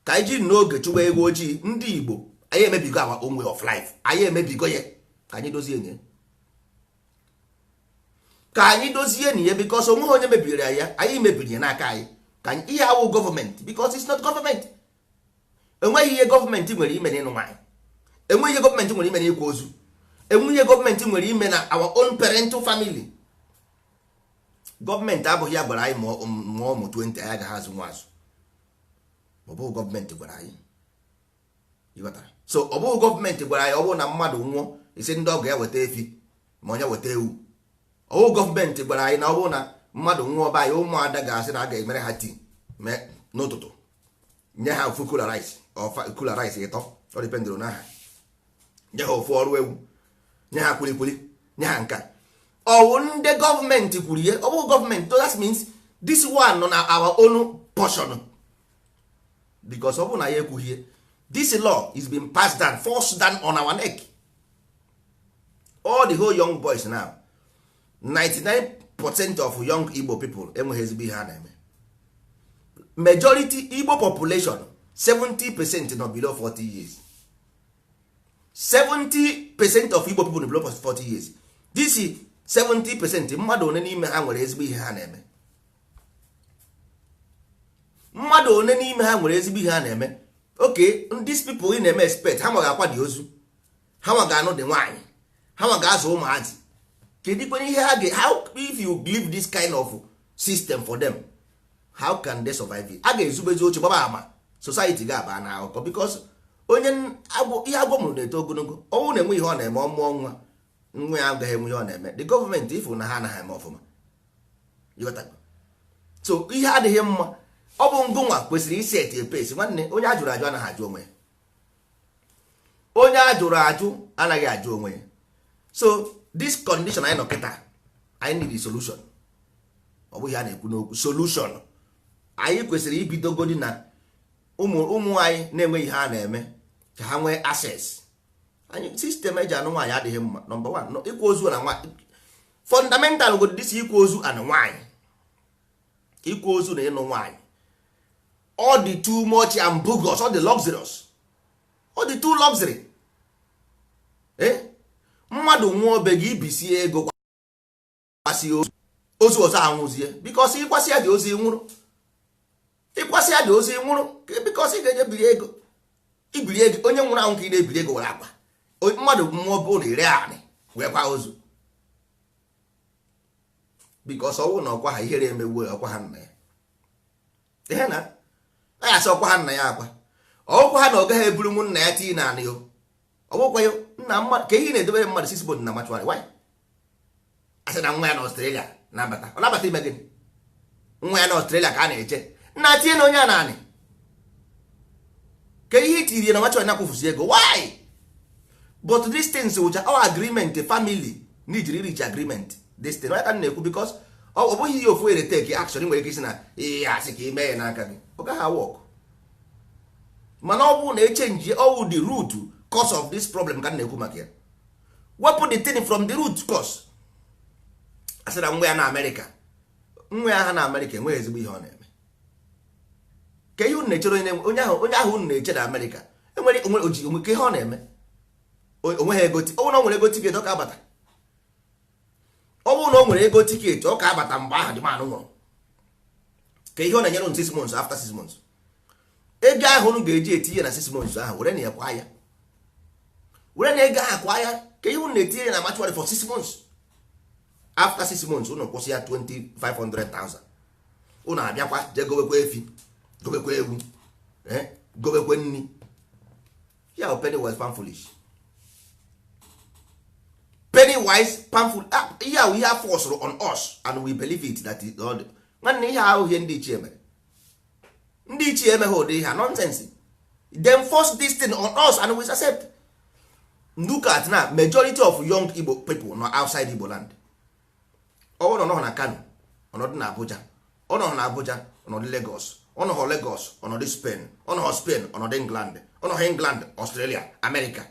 ka anyị jiri n'oge chụwa ego ojii, ndị Igbo anyị emebigo our own way of life. Anyị emebigo ya. Ka anyị dozie nye. Ka anyị dozie nye because onwe onye mebiri ya, anyị mebiri n'aka anyị. Ka anyị ihe awụ gọọmenti because it's not government. Enweghị ihe gọọmenti nwere ime n'ịnụ nwaanyị. Enweghị ihe gọọmenti nwere ime n'ịkwa ozu. Enweghị ihe gọọmenti nwere ime na our own parental family. Gọọmenti abụghị ya gwara anyị mụọ ụmụ 20 anyị agaghị azụ nwa azụ. Ọ bụghị gọọmenti gwara anyị. So ọ bụghị gọọmenti gwara anyị ọ bụrụ na mmadụ nwụọ isi ndị ọgọ ya weta efi ma onye weta ewu. Ọ bụghị gọọmenti gwara anyị na ọ bụrụ na mmadụ nwụọ ba anyị ụmụada ga-asị na a ga-emere ha tii n'ụtụtụ nye ha ofu kula rice kula rice ịtọ, ọ dịpendụrụ n'aha, nye ha ofu ọrụ ewu, nye ha kwilikwili, nye ha nka. Ọwụ ndị gọọmenti kwuru ihe, ọ bụghị gọọmenti. That means this one nọ na our own portion because ọ bụ na ya ekwughie. This law is being passed down, forced down on our neck. All the whole young boys now, 99% of young Igbo people enweghị ezigbo ihe ha na-eme. Majority Igbo population 70% nọ below 40 years. 70% of Igbo people nọ below 40 years. This is 70% mmadụ one n'ime ha nwere ezigbo ihe ha na-eme. Mmadụ one n'ime ha nwere ezigbo ihe ha na-eme. Okay, these people ị na-eme expect ha nwa ga-akwa dị ozu, ha nwa ga-anụ dị nwaanyị, ha nwa ga-azụ ụmụazị. Kedu ikpe ihe ha ga, how if you give this kind of system for them, how can they survive it? A ga-ezubezi oche gbaba ama, society ga-aba na akụkọ because onye ihe agwọ mụrụ na-eto ogologo. Ọnwụ na-enwe ihe ọ na-eme ọmụọ nwa ya agaghị enwe ihe ọ na-eme. The government ifu na ha anaghị eme ọfụma. So ihe adịghị mma. Ọ bụ ngụnwa kwesịrị isi eti epesi nwanne. Onye ajụrụ ajụ anaghị ajụ onwe ya. Onye ajụrụ ajụ anaghị ajụ onwe ya. So this condition anyị nọ kịta, anyị need a solution. Ọ bụghị a na-ekwu n'okwu solution. Anyị kwesịrị ibidogodi na ụmụ anyị na-enweghị ihe a na-eme ka ha nwee access. Anyị sistem eji anụ nwaanyị adịghị mma. Number 1, ịkwa ozu na nwaanyị. Fundamental go this ịkwa ozu na nwaanyị. Ịkwa ozu na ịnụ nwaanyị. All the too much and bogus, all the luxurious, all the too luxury. Mmadụ nwụọ be gị ibisie ego kwasị ozu ọzọ anwụzie because ịkwasị ya dị ozi nwụrụ. Ịkwasị ya dị ozi nwụrụ because ị ga-eje biri ego. Ibiri ego onye nwụrụ anwụ ka ị na-ebiri ego were akwa. Mmadụ mmụọ bụ na ire anị wee kwa ozu because ọnwụ na ọkwa ha ihere emewo ọkwa ha nna ya. Ihe na anya asị ọkwa ha nna ya akwa. Ọkwa ha na ọ gaghị eburu m nna ya tii na anị yo. Ọ bụkwa yo nna mmadụ ka ihe na-edobere mmadụ 6 bond na machụarị. Why? Asị na nwa ya na Australia na-abata. Ọ na-abata ime gịnị? Nwa ya na Australia ka a na-eche. Nna tie na onye a na anị. Ka ihe itiri na machụarị na-akwụfusi ego. Why? But these things which are our agreement, family need to reach agreement. This thing I can na-ekwu because ọ bụghị ihe ofu ere take action nwere ike isi na ihe asị ka ime ya n'aka gị. Ọ gaghị work. Mana ọ bụ na echange all the root cause of this problem ka na-ekwu maka ya. Wepụ the thing from the root cause. Asị na nwa ya na America. Nwa ya ha na America enweghị ezigbo ihe ọ na-eme. Ka ihe unu na-echere onye ahụ unu na-eche na America enwere oji onwe ka ihe ọ na-eme. Onweghị ego ọ na o nwere ego tiketi ọ ka abata. Ọ bụrụ na o nwere ego tiketi ọ ka abata mgbe ahụ dị manụ nwụrụ. Ka ihe ọ na-enyere 6 months after 6 months. Ego ahụ unu ga-eji etinye na 6 months ahụ were na ya kwa ya. Were na ego ahụ kwa ya ka ihe unu na-etinye na matuary for 6 months. After 6 months unu kwụsị ya 2500,000. Unu abịakwa je gobekwa efi, gobekwa ewu, gobekwa nni. Ya penny was pan foolish. Penny wise, painful. Yeah, we have force on us and we believe it that is God. Nwanne ihe ahụ ihe ndị ichie mere. Ndị ichie emeghe ụdị ihe nonsense. Them force this thing on us and we accept. look at na majority of young Igbo people nọ outside Igbo land. Ọ nọ na Kano, ọnọdụ na Abuja, ọ nọ na Abuja, ọnọdụ Lagos, ọ nọ Lagos, ọnọdụ Spain, ọ nọ Spain, ọnọdụ England, ọ nọ England, Australia, America,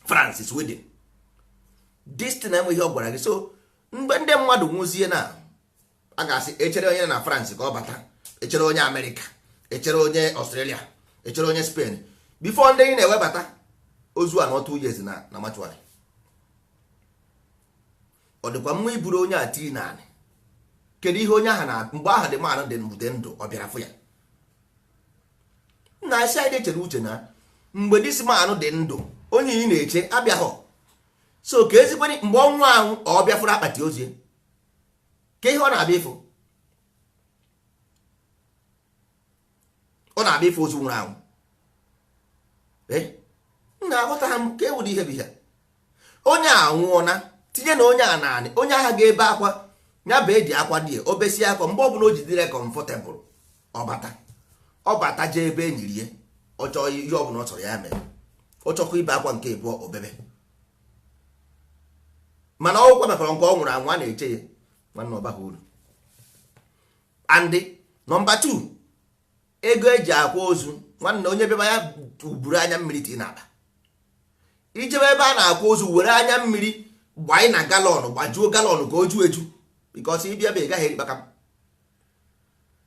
France, Sweden. This thing enweghị ọ gwara gị. So mgbe ndị mmadụ nwụzie na a ga-asị echere onye na France ka ọ bata, echere onye America, echere onye Australia, echere onye Spain, before ndị ị na-ewebata ozu a nọ 2 years na matuari. Ọ dịkwa mma iburu onye a tii naanị. Kedu ihe onye ahụ na mgbe ahụ dị mmanụ dị ndụ ọ bịara fụ ya? Na asị anyị chere uche na mgbe disi manụ dị ndụ onye ị na-eche abịaghọ. So ka ezikwanye mgbe ọnwụ ahụ ọ bịafụrụ akpati ozie ka ihe ọ na-abịa ịfụ. Ọ na-abịa ịfụ ozu nwụrụ anwụ. Na-aghọta ha m ka ewụdị ihe bụ ihe. Onye a nwụọna tinye na onye a naanị, onye agha ga-ebe akwa ya bụ edi akwa dị obesi akwa mgbe ọbụla o jidere comfortable ọ bata jee ebe enyiri ya ọ chọọ ihe ọbụla ọ chọrọ ya mere. Ọ chọkwa ibe akwa nke ịbụọ obebe, mana ọgwụkwa mekwara nke ọ nwụrụ anwụ a na-eche ya nwanne ọbaghị uru. And number 2, ego eji akwa ozu nwanne onye beba ya uburu anya mmiri tii na akpa. Ijebe ebe a na-akwa ozu were anya mmiri gbanye na galọn, gbajuo galọn ka o ju eju, because ibi ebe ị gaghị eri kpakam.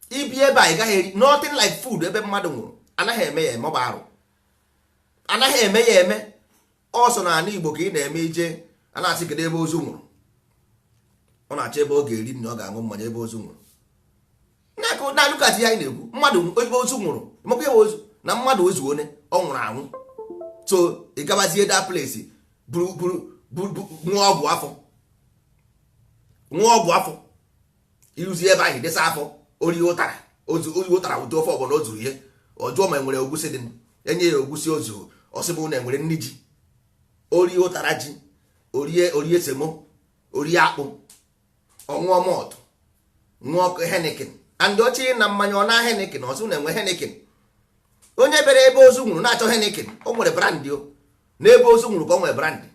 Ibi ebe a ị gaghị eri nothing like food. Ebe mmadụ nwụrụ anaghị eme ya eme, ọ bụ arụ, anaghị eme ya eme. Ọsọ na ala Igbo ka ị na-eme ije a na-asị kedu ebe ozu nwụrụ, ọ na-achọ ebe ọ ga-eri na ọ ga-aṅụ mmanya ebe ozu nwụrụ. Na lukati ya anyị na-ekwu mmadụ ebe ozu nwụrụ makwa ya ozu na mmadụ ozu one ọ nwụrụ anwụ. So ị gabazie da place buru nwa ọgwụ afọ iruzi ebe ahụ desa afọ ori ụtara ụtụ ofe ọbụla o zuru ihe ọjụọ ma enwere ogwusi dị, enye ya ogwusi ozu ọsịbụ na enwere nri ji, orie ụtara ji, orie semo, orie akpụ, ọṅụọ mọtụ, ṅụọ Heineken and ọchị na mmanya ọ na Heineken ọsị na enwe Heineken. Onye bere ebe ozu nwụrụ na-achọ Heineken, o nwere brandị o na ebe ozu nwụrụ ka o nwere brandị.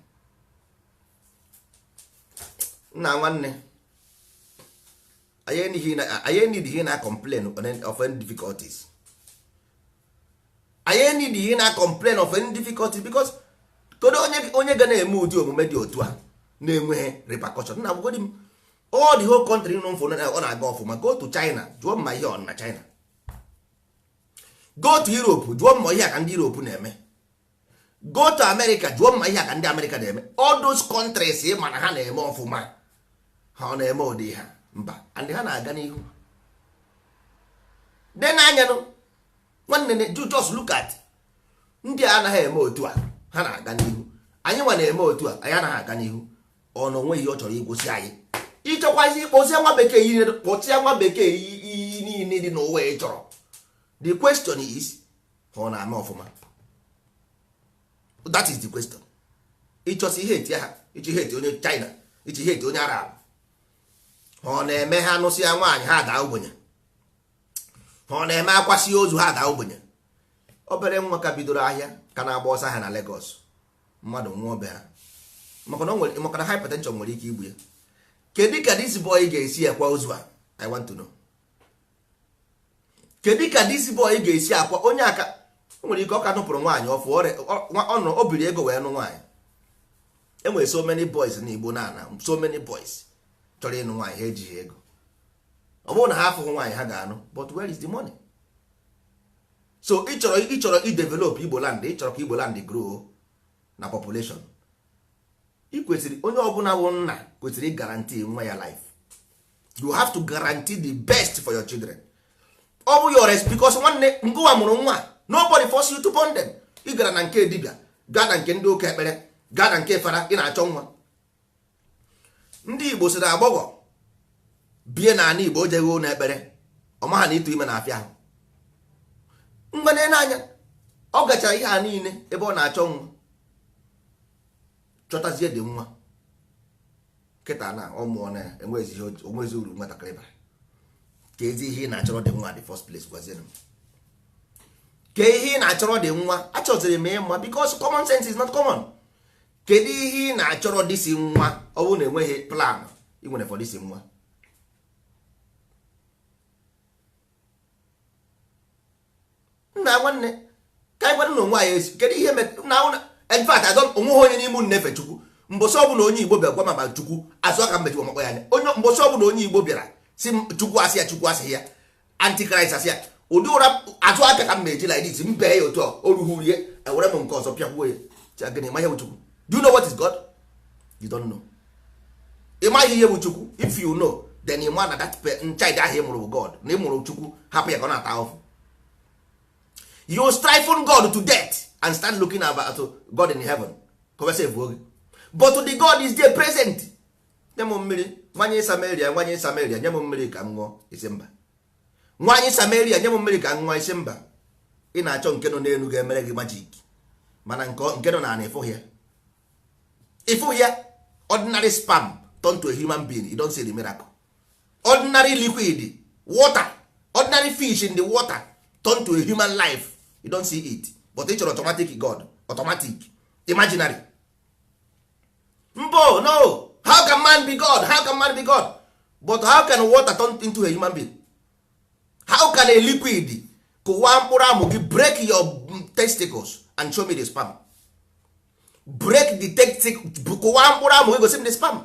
Nna nwanne anyị need ihe na complain of any difficulties. Anyị need ihe na complain of any difficulties because kedu onye ga na-eme ụdị omume dị otu a na-enweghị repercussion. Na agwagodi m all the whole country nọ mfụ ọ na-aga ọfụma. Go to China jụọ mma ihe ọ na China. Go to Europe jụọ mma ihe ka ndị Europe na-eme. Go to America jụọ mma ihe ka ndị America na-eme. All those countries ị ma na ha na-eme ọfụma, ha ọ na-eme ụdị ha mba, and ha na-aga n'ihu. Den anya nụ nwanne just look at ndị a anaghị eme otu a, ha na-aga n'ihu. Anyị nwa na-eme otu a, anyị anaghị aga n'ihu. Ọ na onwe ihe ọ chọrọ igosi anyị. Ịchọkwazi ịkpọzie nwa bekee ihe, kpọchia nwa bekee iyi niile dị n'ụwa ị chọrọ. The question is ọ na-ame ọfụma. That is the question. Ịchọsi ihe eti ha, ịchọ ihe eti onye China, ịchọ ihe eti onye Arab. Ọ na-eme ha nụsịa nwaanyị ha daa ogbenye, ọ na-eme akwasị ozu ha daa ogbenye. Obere nwa ka bidoro ahịa ka na-agba ọsọ ha na Lagos, mmadụ nwụọ be ha maka na hypertension nwere ike igbu ya. Kedu ka this boy ga-esi akwa ozu a? I want to know. Kedu ka this boy ga-esi akwa onye aka nwere ike ọ ka nụpụrụ nwaanyị ọfụ o biri ego wee nụ nwaanyị. Enwere so many boys na Igbo na so many boys chọrọ ịnụ nwaanyị ha ejighị ego. Ọ bụrụ na ha afụghị nwaanyị ha ga-anụ, but where is the money? So ịchọrọ idevelop Igbo land, ịchọrọ ka Igbo land grow na population. Ị kwesịrị onye ọbụla bụ nna kwesịrị guarantee nwa ya life. You have to guarantee the best for your children. Ọ bụ your rest because nwanne ngụwa mụrụ nwa, nobody force you to born them. Ị gara na nke dibia, gaa na nke ndị ụka ekpere, gaa na nke fara, ị na-achọ nwa. Ndị Igbo sị na agbọghọ bie na ana Igbo o jeghị na ekpere, ọ maha na ịtụ ime na afịa ahụ. Mgbene n'anya ọ gachara ihe a niile ebe ọ na-achọ nwa, chọtazie dị nwa kịta na ọ mụọ na enwezi uru nwatakịrị bara. Ka ezi ihe ị na-achọrọ dị nwa the first place gwazienụ m. Ka ihe ị na-achọrọ dị nwa achọziri m ịma because common sense is not common. kedu ihe ị na-achọrọ disi nwa ọ bụrụ na enweghị plan ị nwere for disi nwa? nna nwanne ka anyị gwara na onwe anyị ezi kedu ihe na in fact onweghị onye n'ime unu na-efe Chukwu. Mbọsị ọbụla onye Igbo bịara gwa mama Chukwu azụ aka mmechi makpọ ya anya. Mbọsị ọbụla onye Igbo bịara si Chukwu asị ya Chukwu asị ya Antichrist asị ya ụdị ụra azụ aka ka m meji like this mbe ya otu o ruhurie ewere m nke ọzọ pịakwuo ya gịnị ma ihe bụ Chukwu? Do you know what is God? You don't know. ị maghị ihe bụ Chukwu. If you know then ị ma na that child ahụ ị mụrụ bụ God na ị mụrụ Chukwu hapụ ya ka ọ na-ata ahụhụ. You stifle God to death and start looking about God in heaven. But the God is there present. Nye m mmiri nwanyị Samaria nye m mmiri ka m ṅụọ isi mba. Nwanyị Samaria nye m mmiri ka m ṅụọ isi mba. Ị na-achọ nke nọ n'elu ga-emere gị magic, mana nke nọ n'ala ịfụghị ya. Ordinary sperm turn to a human being, you don't see the miracle. Ordinary liquid water, ordinary fish in the water turn to a human life, you don't see it. But it's automatic God, automatic, imaginary. Mbo, no. How can man be God? How can man be God? But how can water turn into a human being? How can a liquid kụwa mkpụrụ amụ gị break your testicles and show me the sperm? Break the testicles, kụwa mkpụrụ amụ gị gosi me the sperm.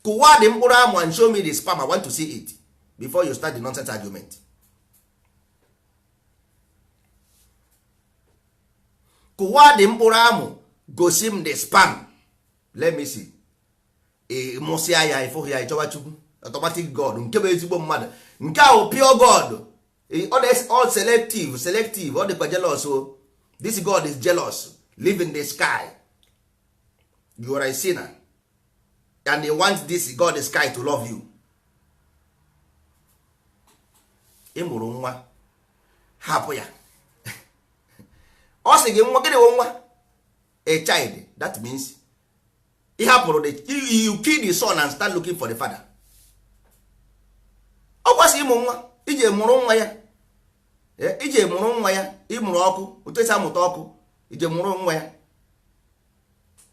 Kụwa the mkpụrụ amụ and show me the sperm. I want to see it before you start the nonsense argument. Kụwa the mkpụrụ amụ gosi m the sperm. Let me see. Mụsịa ya ifụghị ya ịchọba Chukwu automatic God nke bụ ezigbo mmadụ nke ahụ pure God. All selective all dịkwa jealous. So this God is jealous, live in the sky. You are a sinner and he wants this God the sky to love you. Ị mụrụ nwa hapụ ya. Ọ sị gị nwa gịnị wụ nwa? A child. That means he hapụrụ you kill the son and start looking for the father. Ọ kwasị ịmụ nwa ije mụrụ nwa ya. Ije mụrụ nwa ya ịmụrụ ọkụ otu esi amụta ọkụ ije mụrụ nwa ya.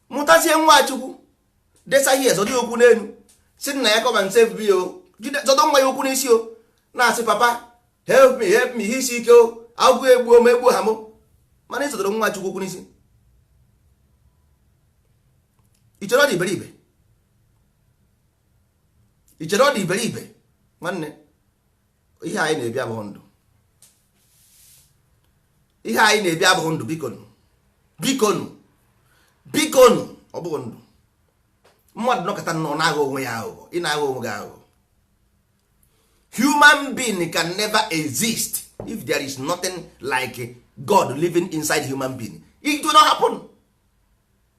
Mụtazie nwa Chukwu desa ihe zọdị okwu n'elu si nna ya come and save me o. Zọdọ nwa ya okwu n'isi o na-asị papa help me ihe isi ike o agụ egbuo m egbuo ha m. Mana ịzọdọrọ nwa Chukwu okwu n'isi. Ichere ọ dị iberibe. Ichere ọ dị iberibe nwanne. Ihe anyị na-ebi abụghị ndụ. Ihe anyị na-ebi abụghị ndụ. Bikonu ọ bụghị ndụ. Mmadụ nọkọta nọ na-aghọ onwe ya aghụghọ. Ị na-aghọ onwe gị aghụghọ. Human being can never exist if there is nothing like God living inside human being. It will not happen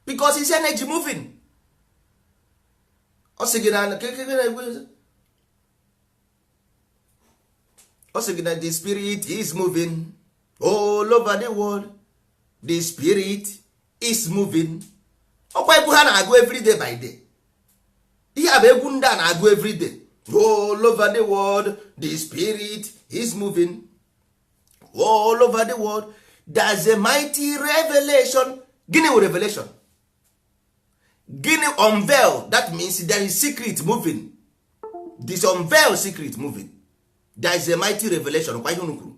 because it's energy moving. Ọ sị gị na the spirit is moving all over the world. The spirit is moving. Ọkwa egwu ha na-agụ everyday by day. Ihe a bụ egwu ndị a na-agụ everyday. All over the world the spirit is moving. All over the world there's a mighty revelation. Gịnị wụ revelation? Gịnị unveil? That means there is secret moving. This unveil secret moving. There is a mighty revelation. Kwa ihe unu kwuru?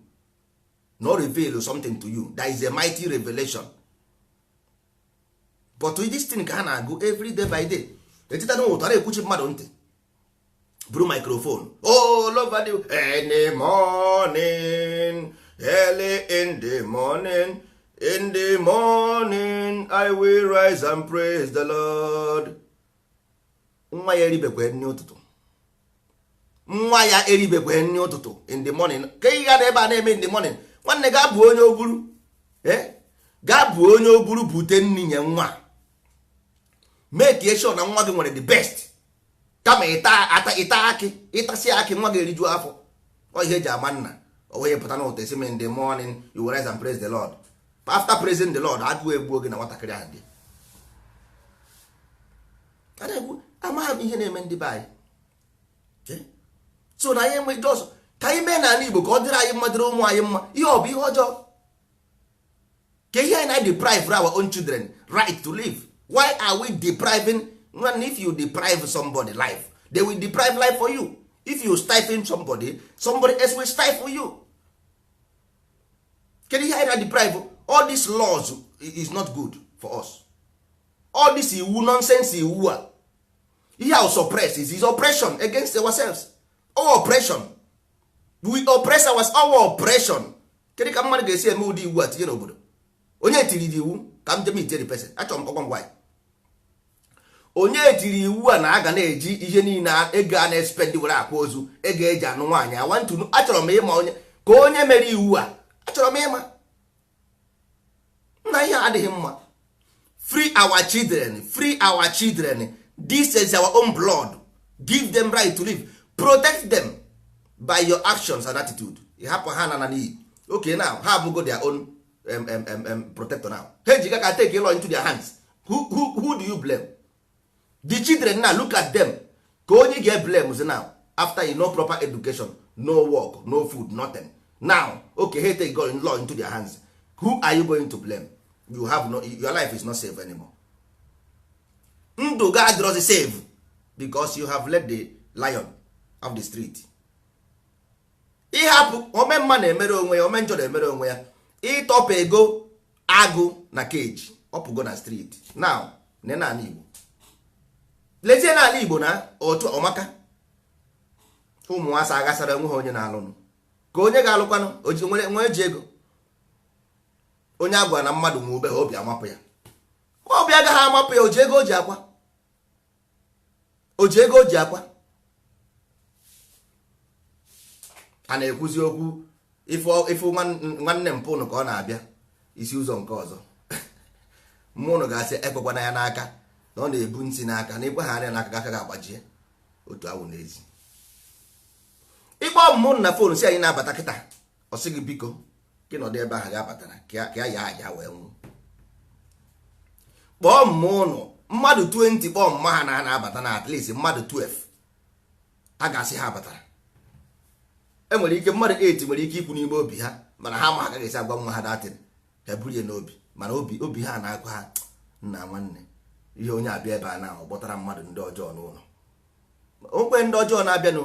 No reveal something to you. There is a mighty revelation. But with this thing ka ha na-agụ every day by day. Etita na ụtara ekwuchi mmadụ ntị. Buru microphone. All over the any morning, early in the morning. In the morning I will rise and praise the Lord. Nwa ya eribekwe nri ụtụtụ. Nwa ya eribekwe nri ụtụtụ in the morning. Ka ị ga ebe a na-eme in the morning. Nwanne ga bụ onye oburu. Ga bụ onye oburu bute nri nye nwa. Make sure na nwa gị nwere the best. Kama ịta akị, ịtasị akị nwa gị eriju afọ. Ọ ihe eji ama nna. O wee pụta n'ụtụ esi in the morning you will rise and praise the Lord. After praising the Lord, agụ egbuo gị na nwatakịrị ahụ dị. Amaghị ihe na-eme ndị be anyị. So na anyị enwe jos ka anyị mee n'ala Igbo ka ọ dịrị anyị mma dịrị ụmụ anyị mma. Ihe ọ bụ ihe ọjọọ. Ka ihe anyị na-deprive our own children right to live. Why are we depriving? When if you deprive somebody life, they will deprive life for you. If you stifle somebody else will stifle you. Can you hear deprive? All these laws is not good for us. All this iwu nonsense iwu a ihe a suppress is oppression against ourselves. Our oppression, we oppress our oppression. Kedu ka mmadụ ga-esi eme ụdị iwu a tinye n'obodo? Onye tiri dị iwu ka m jemi tiri person achọrọ m kọkwa ngwa. Onye tiri iwu a na aga na-eji ihe niile ego a na-expend were akwa ozu ego eji anụ nwaanyị. I want to know. Achọrọ m ịma onye ka onye mere iwu a. Achọrọ m ịma na ihe adịghị mma. Free our children, free our children. This is our own blood. Give them right to live. Protect them by your actions and attitude. You have a hand and knee. Okay, now have go their own protector now. Hey, you can take a law into their hands. Who do you blame? The children now, look at them. Go only get blames now. After you know proper education, no work, no food, nothing. Now, okay, hey, take God in law into their hands. Who are you going to blame? You have no, your life is not safe anymore. Ndụ God draws save because you have let the lion of the street. Ịhapụ ome mma na-emere onwe ya, ome njọ na-emere onwe ya. Ịtọpụ ego agụ na cage, ọpụgo na street. Now, nene ala Igbo. Lezie na ala Igbo na otu ọmaka. Ụmụnwasa agasara onwe ha onye na-alụnụ. Ka onye ga-alụkwanụ oji nwere ji ego. Onye agwa na mmadụ nwe ube ha obi amapụ ya. Kwa obi agaghị amapụ ya, oji ego o ji akwa. Oji ego o ji akwa. A na-ekwuzi okwu ifu nwanne mpụnụ ka ọ na-abịa isi ụzọ nke ọzọ. Mmụnụ ga-asị ekwekwana ya n'aka na ọ na-ebu ntị n'aka na ịgwa ha anya n'aka aka ga-agbajie otu awụ n'ezi. Ịkpọ mmụnụ na fon si anyị na-abata kịta ọ sị gị biko gị nọdụ ebe ahụ ga-abatara ka ya aja wee nwụ. Kpọọ mmụnụ mmadụ 20 kpọọ mma ha na-abata na at least mmadụ 12 a ga-asị ha abatara. Enwere ike mmadụ 8 nwere ike ikwu n'ime obi ha mana ha ma agaghị esi agwa nwa ha datịrị ha bulie n'obi mana obi ha na-agwa ha nna nwanne ihe onye abịa ebe a na ọ kpọtara mmadụ ndị ọjọọ n'ụlọ. Okwe ndị ọjọọ na-abịanụ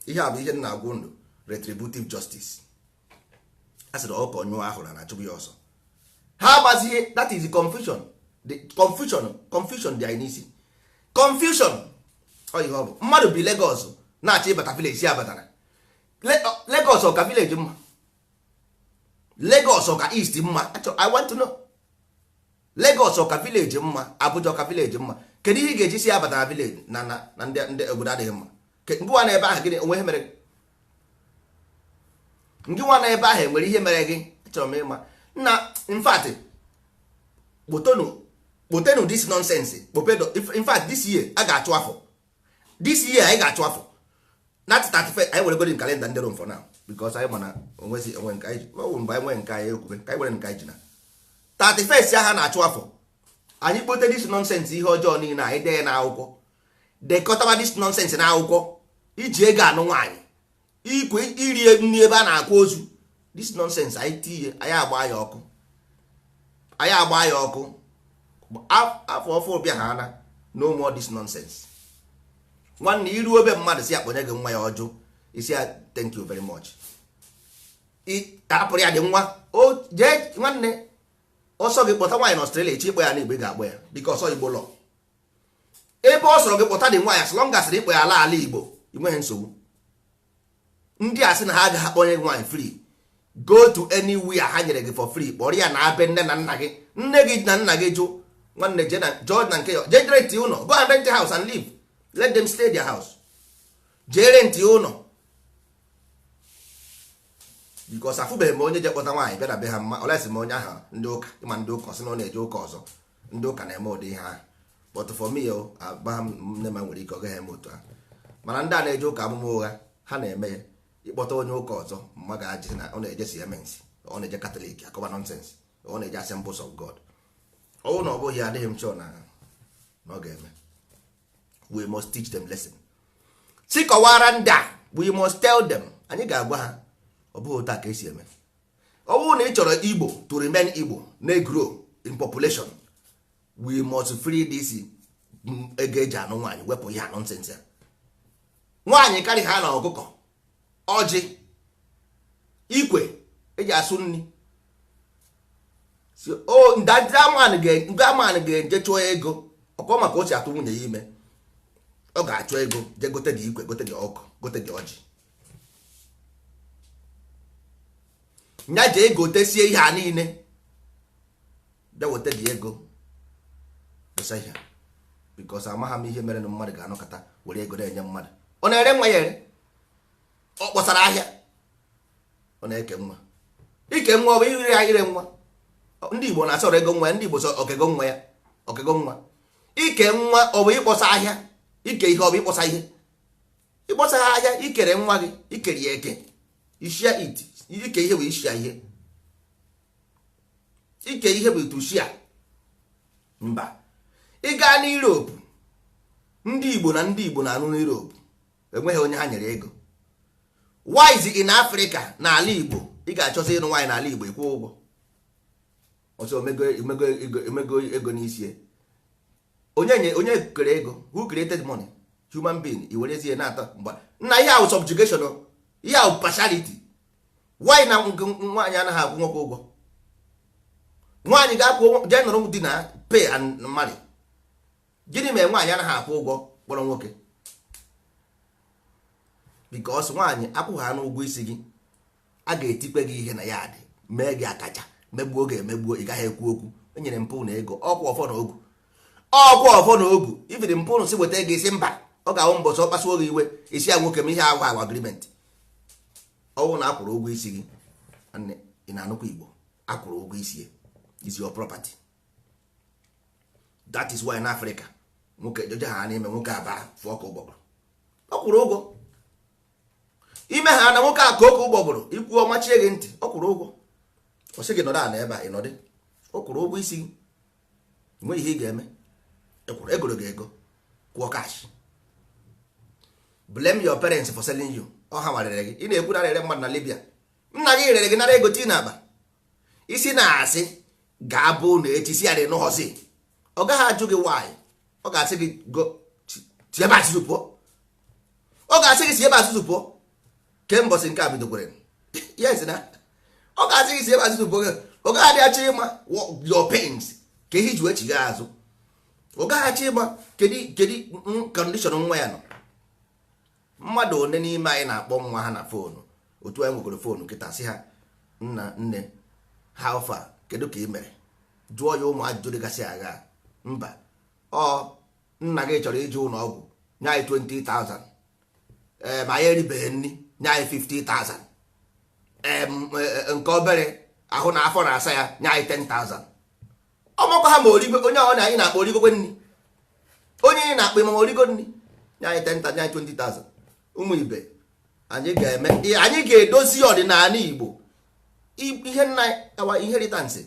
ihe a bụ ihe na-agwụ ndụ retributive justice. A sịrị ọkọ nyụọ ahụrụ na achụbụ ya ọsọ. Ha agbazighị, that is the confusion. The confusion dị anyị n'isi. Confusion ọ ihe ọ bụ. Mmadụ bi Lagos na-achọ ịbata village si abatara. Lagos ọka village mma. Lagos ọka east mma. I want to know. Lagos ọka village mma, Abuja ọka village mma. Kedu ihe ị ga-eji si abatara village na ndị obodo adịghị mma? Ngịwa na ebe ahụ gịnị onwe ihe mere gị? Ngịwa na ebe ahụ enwere ihe mere gị? Achọrọ m ịma. Na in fact kpotenu this nonsense. In fact this year a ga-achụ afọ. This year anyị ga-achụ afọ. Na 31 anyị were godin kalenda ndị Rome for now because anyị mana onwezi onwe nke anyị mgbe anyị nwee nke anyị ekwube ka anyị were nke anyị ji na 31 aha na-achụ afọ. Anyị kpote this nonsense ihe ọjọọ niile anyị dee na akwụkwọ. Dekọtaba this nonsense na akwụkwọ iji ego anụ nwaanyị ikwe iri nri ebe a na-akwa ozu. This nonsense anyị tinye anyị agba ya ọkụ. Anyị agba ya ọkụ. Afọ ọfọ bịa ha na no more this nonsense. Nwanne iru ebe mmadụ si akpọnye gị nwa ya ọjụ isi ya thank you very much. Apụrụ ya dị nwa o jee nwanne ọsọ gị kpọta nwaanyị na Australia echi ikpọ ya na Igbo ga-agbọ ya because ọ Igbo lọ. Ebe ọ sọrọ gị kpọta dị nwaanyị as long as ikpọ ya ala Igbo ị nweghị nsogbu. Ndị a sị na ha agaghị akpọnye gị nwaanyị free. Go to anywhere ha nyere gị for free. Kpọrọ ya na abe nne na nna gị. Nne gị na nna gị jụ nwanne jee na George na nke ya jee rent ụlọ. Go and rent a house and live. Let them stay their house. Jee rent ụlọ. Because afụbeghị m onye je kpọta nwaanyị bịa na be ha mma olesi m onye ahụ ndị ụka ịma ndị ụka ọsị na ọ na-eje ụka ọzọ. Ndị ụka na-eme ụdị ihe ha. But for me agba nne m nwere ike ọ gaghị eme otu ha. Mana ndị a na-eje ụka amụma ụgha ha na-eme ya. Ịkpọta onye ụka ọzọ mma ga-ajị na ọ na-eje Siemens, ọ na-eje Katọlik akọba nonsense, ọ na-eje Assemblies of God. Ọ na ọ bụghị adịghị m chọọ na ọ ga-eme. We must teach them lesson. Si kọwara ndị a, we must tell them. Anyị ga-agwa ha ọ bụghị otu a ka esi eme. Ọ bụrụ na ị chọrọ Igbo to remain Igbo na-grow in population, we must free this ego eji anụ nwaanyị, wepụ ihe nonsense ya. Nwaanyị karị ha na ọkụkọ, ọjị, ikwe eji asụ nri. Ngaman ga-eje chụọ ego ọkọ maka o si atụ nwunye ya ime. Ọ ga-achọ ego je gote dị ikwe, gote dị ọkụ, gote dị ọjị, nya je egotesie ihe a niile bịa weta dị ego dosa ihe. Because amagha m ihe mere na mmadụ ga-anọkọta were ego na-enye mmadụ. Ọ na-ere nwa ya ere, ọ kpọsara ahịa, ọ na-eke nwa. Ike nwa ọ bụ ire ya ire nwa. Ndị Igbo na-asọrọ ego nwa ya, ndị Igbo sọ okego nwa ya, okego nwa. Ike nwa ọ bụ ịkpọsa ahịa, ike ihe ọ bụ ịkpọsa ihe. Ịkpọsa ahịa, ikere nwa gị, ikere ya eke, ishia it, ike ihe bụ ishia ihe. Ike ihe bụ itushia. Mba, ị gaa n'Europe, ndị Igbo na ndị Igbo na-anụ n'Europe enweghị onye ha nyere ego. Wise in Africa na ala Igbo, ị ga-achọsị ịnụ nwaanyị n'ala Igbo ịkwụ ụgwọ. Ọsọ emego ego n'isi. Onye kere ego? Who created money? Human being. I werezie na-atọ mgba. Nna ihe ahụ subjugation, ihe ahụ partiality. Why na nwaanyị anaghị akwụ nwoke ụgwọ? Nwaanyị ga-akwụ jee nọrọ di na pay and marry. Gịnị mere nwaanyị anaghị akwụ ụgwọ kpọrọ nwoke? Because nwaanyị akwụghị anụ ụgwọ isi gị, a ga-etikpe gị ihe na ya dị, mee gị akaja, megbuo gị emegbuo, ị gaghị ekwu okwu. Enyere mpụ na ego, ọkwa ọfọ na ogu, ọkwa ọfọ na ogu. Ifiri mpụ na si weta ego isi mba, ọ ga-ahụ mbọsọ kpasuo gị iwe, isi ya nwoke m ihe agwa agwa agreement. Ọwụ na akwụrụ ụgwọ isi gị, ị na-anụkwa Igbo, akwụrụ ụgwọ isi is your property. That is why in Africa nwoke joje ha n'ime nwoke aba fụọ ka ụgbọgbụrụ, ọ kwụrụ ụgwọ. Ime ha na nwoke aka oke ụgbọgbụrụ, ikwu ọmachie gị ntị, ọ kwụrụ ụgwọ. Ọ sị gị nọdụ ala ebe a ịnọdị, ọ kwụrụ ụgwọ isi gị. Nwe ihe ị ga-eme, ekwuru egoro gị ego, kwụọ cash. Blame your parents for selling you. Ọ ha marịrị gị, ị na-ekwu na rere mmadụ na Libya. Nna gị rere gị nara ego tii na-aba. Isi na-asị ga-abụ na echi si ya dị n'ụhọzi. Ọ gaghị ajụ gị why. Ọ ga-asị gị go si ebe asụsụ pụọ. Ọ ga-asị gị si ebe asụsụ pụọ. Kembọsị nke a bidokwere. Yes na. Ọ ga-asị gị si ebe asụsụ pụọ. Ọ gaghị adị achọ ịma your pains ka ihe ji wechi gị azụ. Ọ gaghị achọ ịma kedu condition nwa ya nọ. Mmadụ one n'ime anyị na-akpọ nwa ha na foonu. Otu anyị nwekwara foonu kịta sị ha nna nne how far, kedu ka ị mere? Jụọ ya ụmụ ajụjụ dịgasị agha. Mba, ọ nna gị chọrọ ije ụlọ ọgwụ, nye anyị 20,000. Ma ya eribeghị nri, nye anyị 50,000. Nke obere ahụ na afọ na-asa ya, nye anyị 10,000. Ọmakwa ha ma origo, onye ọ na anyị na-akpọ origokwe nri, onye anyị na-akpọ ịma origo nri, nye anyị 10,000, nye anyị 20,000. Ụmụ ibe, anyị ga-edozi ọdịnala Igbo. Ihe nna our inheritance,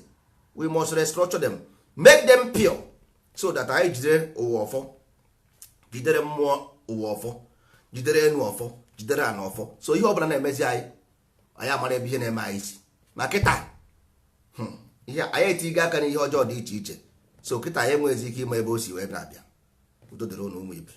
we must restructure them, make them pure, so that anyị jidere ụwa ọfọ, jidere mmụọ ụwa ọfọ, jidere enu ọfọ, jidere ana ọfọ. So ihe ọbụla na-emezi anyị amara ebe ihe na-eme anyị isi. Ma kịta ihe anyị etighị aka n'ihe ọjọọ dị iche iche. So kịta anyị enweghịzi ike ịma ebe o si wee na-abịa. Udo dịrị unu ụmụ ibe.